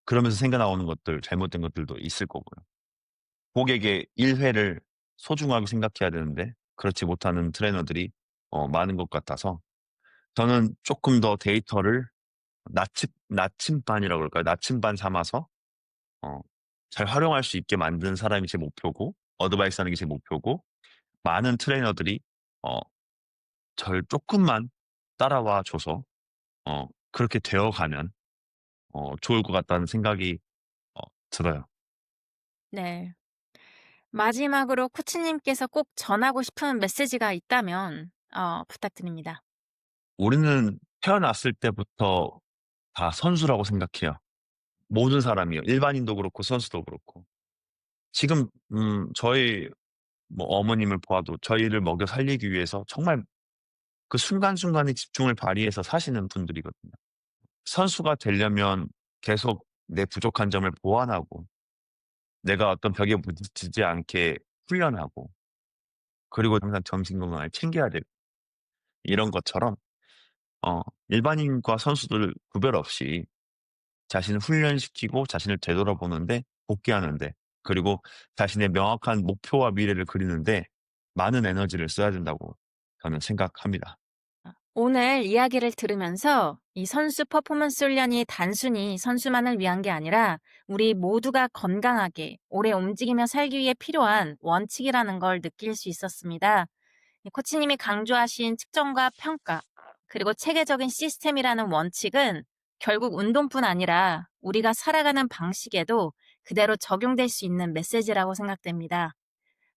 그러면서 생겨나오는 것들, 잘못된 것들도 있을 거고요. 고객의 1회를 소중하게 생각해야 되는데 그렇지 못하는 트레이너들이 많은 것 같아서 저는 조금 더 데이터를 나침반이라고 그럴까요? 나침반 삼아서 어 잘 활용할 수 있게 만드는 사람이 제 목표고 어드바이스 하는 게 제 목표고, 많은 트레이너들이 어 절 쪼끔만 따라와 줘서 그렇게 되어 가면 좋을 것 같다는 생각이 어 들어요. 네. 마지막으로 코치님께서 꼭 전하고 싶은 메시지가 있다면 부탁드립니다. 우리는 태어났을 때부터 다 선수라고 생각해요. 모든 사람이요. 일반인도 그렇고 선수도 그렇고. 지금 저희 뭐 어머님을 보아도 저희를 먹여 살리기 위해서 정말 그 순간순간에 집중을 발휘해서 사시는 분들이거든요. 선수가 되려면 계속 내 부족한 점을 보완하고 내가 어떤 벽에 부딪히지 않게 훈련하고 그리고 항상 정신 건강을 챙겨야 되고, 이런 것처럼 일반인과 선수들 구별 없이 자신을 훈련시키고 자신을 되돌아보는데, 복귀하는데, 그리고 자신의 명확한 목표와 미래를 그리는데 많은 에너지를 써야 된다고 저는 생각합니다. 오늘 이야기를 들으면서 이 선수 퍼포먼스 훈련이 단순히 선수만을 위한 게 아니라 우리 모두가 건강하게 오래 움직이며 살기 위해 필요한 원칙이라는 걸 느낄 수 있었습니다. 이 코치님이 강조하신 측정과 평가, 그리고 체계적인 시스템이라는 원칙은 결국 운동뿐 아니라 우리가 살아가는 방식에도 그대로 적용될 수 있는 메시지라고 생각됩니다.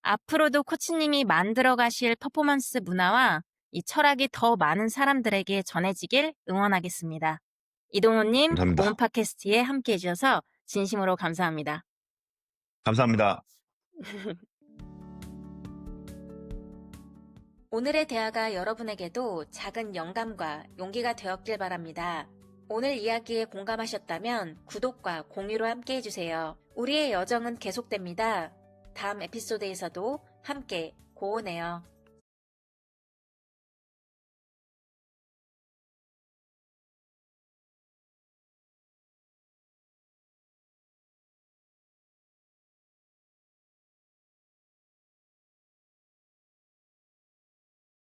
앞으로도 코치님이 만들어 가실 퍼포먼스 문화와 이 철학이 더 많은 사람들에게 전해지길 응원하겠습니다. 이동호님, 고은 감사합니다. 팟캐스트에 함께 해주셔서 진심으로 감사합니다. 감사합니다. 오늘의 대화가 여러분에게도 작은 영감과 용기가 되었길 바랍니다. 오늘 이야기에 공감하셨다면 구독과 공유로 함께 해주세요. 우리의 여정은 계속됩니다. 다음 에피소드에서도 함께 고운해요.